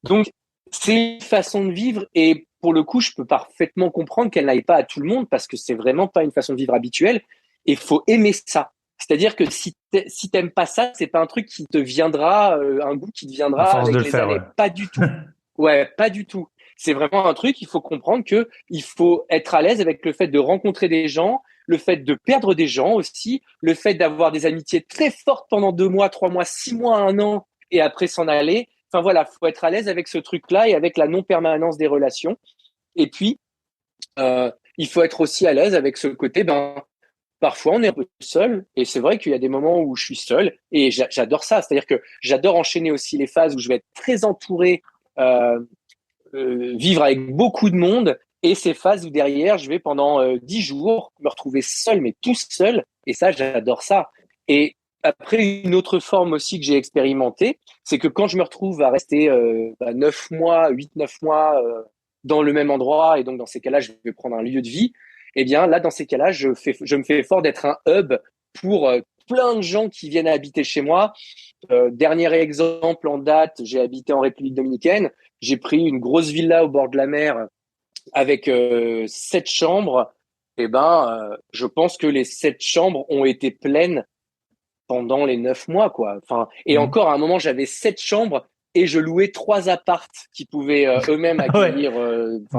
Donc, c'est une façon de vivre et pour le coup, je peux parfaitement comprendre qu'elle n'aille pas à tout le monde parce que c'est vraiment pas une façon de vivre habituelle et il faut aimer ça. C'est-à-dire que si t'aimes pas ça, c'est pas un truc qui te viendra, un goût qui te À viendra force de avec le les faire, années. Pas du tout. Ouais, pas du tout. C'est vraiment un truc, il faut comprendre que il faut être à l'aise avec le fait de rencontrer des gens, le fait de perdre des gens aussi, le fait d'avoir des amitiés très fortes pendant 2 mois, 3 mois, 6 mois, un an, et après s'en aller. Enfin voilà, faut être à l'aise avec ce truc-là et avec la non-permanence des relations. Et puis, il faut être aussi à l'aise avec ce côté, parfois on est un peu seul, et c'est vrai qu'il y a des moments où je suis seul, et j'adore ça. C'est-à-dire que j'adore enchaîner aussi les phases où je vais être très entouré, euh, vivre avec beaucoup de monde, et ces phases où derrière, je vais pendant 10 jours me retrouver seul, mais tout seul, et ça, j'adore ça. Et après, une autre forme aussi que j'ai expérimenté, c'est que quand je me retrouve à rester 9 mois, 8, 9 mois dans le même endroit, et donc dans ces cas-là, je vais prendre un lieu de vie, eh bien là, dans ces cas-là, je me fais fort d'être un hub pour plein de gens qui viennent habiter chez moi. Dernier exemple en date, j'ai habité en République dominicaine. J'ai pris une grosse villa au bord de la mer avec 7 chambres. Je pense que les 7 chambres ont été pleines pendant les 9 mois, quoi. Enfin, et Mhm. encore à un moment, j'avais 7 chambres et je louais 3 appartes qui pouvaient eux-mêmes Ouais, accueillir,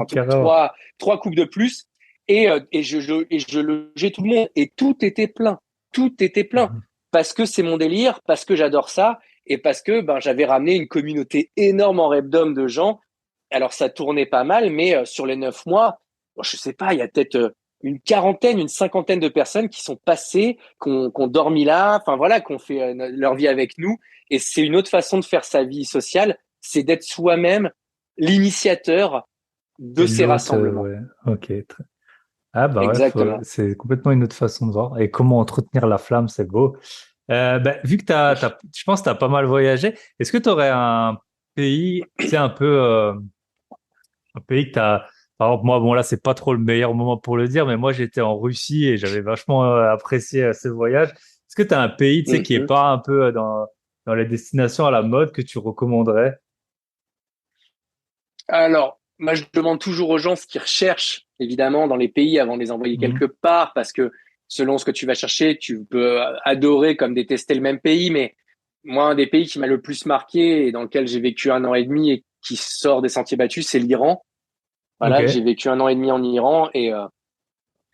carrément. trois couples de plus. Et je logeais tout le monde et tout était plein. Tout était plein Mhm. parce que c'est mon délire, parce que j'adore ça et parce que j'avais ramené une communauté énorme en Repdom de gens. Alors ça tournait pas mal, mais sur les 9 mois, je sais pas, il y a peut-être une quarantaine, une cinquantaine de personnes qui sont passées, qui ont dormi là, enfin voilà, qui ont fait leur vie avec nous. Et c'est une autre façon de faire sa vie sociale, c'est d'être soi-même l'initiateur de Et ces l'autre, rassemblements. ouais, ok. Ah bah ouais, Exactement. c'est complètement une autre façon de voir. Et comment entretenir la flamme, c'est beau. Vu que je pense que tu as pas mal voyagé, est-ce que tu aurais un pays, tu sais, un pays que tu as... Par exemple, moi, bon là, c'est pas trop le meilleur moment pour le dire, mais moi, j'étais en Russie et j'avais vachement apprécié ce voyage. Est-ce que tu as un pays, tu sais, qui est Mhm. pas un peu dans les destinations à la mode que tu recommanderais? Alors, moi, je demande toujours aux gens ce qu'ils recherchent, évidemment, dans les pays avant de les envoyer quelque Mhm. part, parce que selon ce que tu vas chercher, tu peux adorer comme détester le même pays. Mais moi, un des pays qui m'a le plus marqué et dans lequel j'ai vécu un an et demi et qui sort des sentiers battus, c'est l'Iran. Ok. Voilà, j'ai vécu un an et demi en Iran et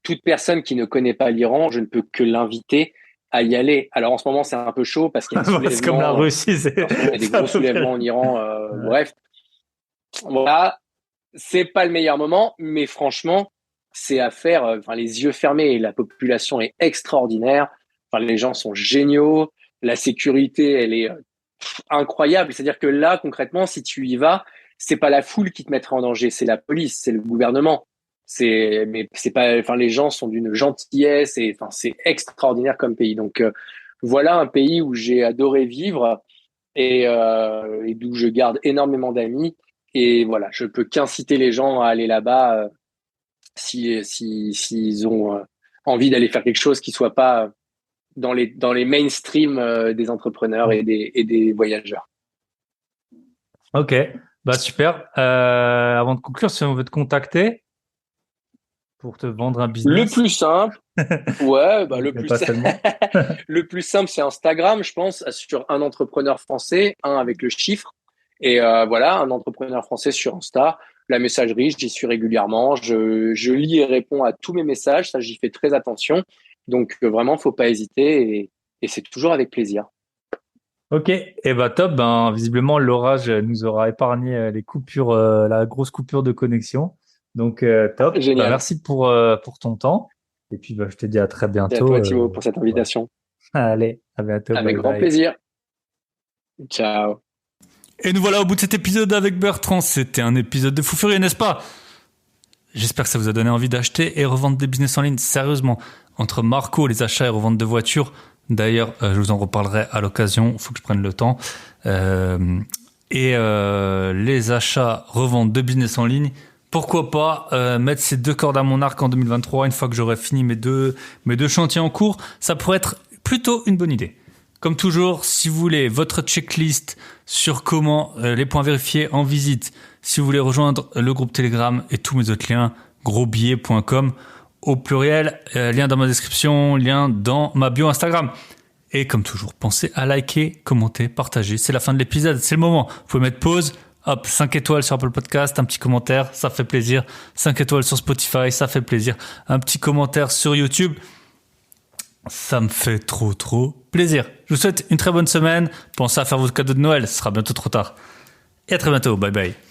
toute personne qui ne connaît pas l'Iran, je ne peux que l'inviter à y aller. Alors en ce moment, c'est un peu chaud parce qu'il y a un C'est comme la soulèvement. Russie, En ce moment, il y a des c'est à gros peu soulèvements près. en Iran. Ouais. Bref, voilà, c'est pas le meilleur moment, mais franchement, c'est à faire. Enfin, les yeux fermés. La population est extraordinaire. Enfin, les gens sont géniaux. La sécurité, elle est incroyable. C'est-à-dire que là, concrètement, si tu y vas, c'est pas la foule qui te mettra en danger, c'est la police, c'est le gouvernement. Mais c'est pas, enfin, les gens sont d'une gentillesse et enfin, c'est extraordinaire comme pays. Donc, voilà un pays où j'ai adoré vivre et d'où je garde énormément d'amis. Et voilà, je peux qu'inciter les gens à aller là-bas s'ils ont envie d'aller faire quelque chose qui soit pas dans les mainstream des entrepreneurs et des voyageurs. Ok, bah super. Avant de conclure, si on veut te contacter pour te vendre un business. Le plus simple, ouais, bah Pas le plus simple, c'est Instagram, je pense, sur un entrepreneur français, un avec le chiffre. Et voilà, un entrepreneur français sur Insta. La messagerie, j'y suis régulièrement. Je lis et réponds à tous mes messages. Ça, j'y fais très attention. Donc vraiment, faut pas hésiter et c'est toujours avec plaisir. Ok, et bah top. Ben visiblement l'orage nous aura épargné les coupures, la grosse coupure de connexion. Donc top. Bah Génial. merci pour ton temps. Et puis bah je te dis à très Et à bientôt. toi, Thibaut, pour cette Voilà. invitation. Allez, à bientôt. Avec Bye grand bye. plaisir. Ciao. Et nous voilà au bout de cet épisode avec Bertrand. C'était un épisode de fou furieux, n'est-ce pas? J'espère que ça vous a donné envie d'acheter et revendre des business en ligne. Sérieusement, entre Marco, les achats et revente de voitures, d'ailleurs, je vous en reparlerai à l'occasion, il faut que je prenne le temps, les achats, revente de business en ligne, pourquoi pas mettre ces deux cordes à mon arc en 2023, une fois que j'aurai fini mes deux chantiers en cours, ça pourrait être plutôt une bonne idée. Comme toujours, si vous voulez votre checklist sur comment les points vérifiés en visite, si vous voulez rejoindre le groupe Telegram et tous mes autres liens, grosbillet.com au pluriel, lien dans ma description, lien dans ma bio Instagram. Et comme toujours, pensez à liker, commenter, partager. C'est la fin de l'épisode, c'est le moment. Vous pouvez mettre pause, hop, 5 étoiles sur Apple Podcast, un petit commentaire, ça fait plaisir. 5 étoiles sur Spotify, ça fait plaisir. Un petit commentaire sur YouTube. Ça me fait trop plaisir. Je vous souhaite une très bonne semaine. Pensez à faire votre cadeau de Noël, ce sera bientôt trop tard. Et à très bientôt. Bye bye.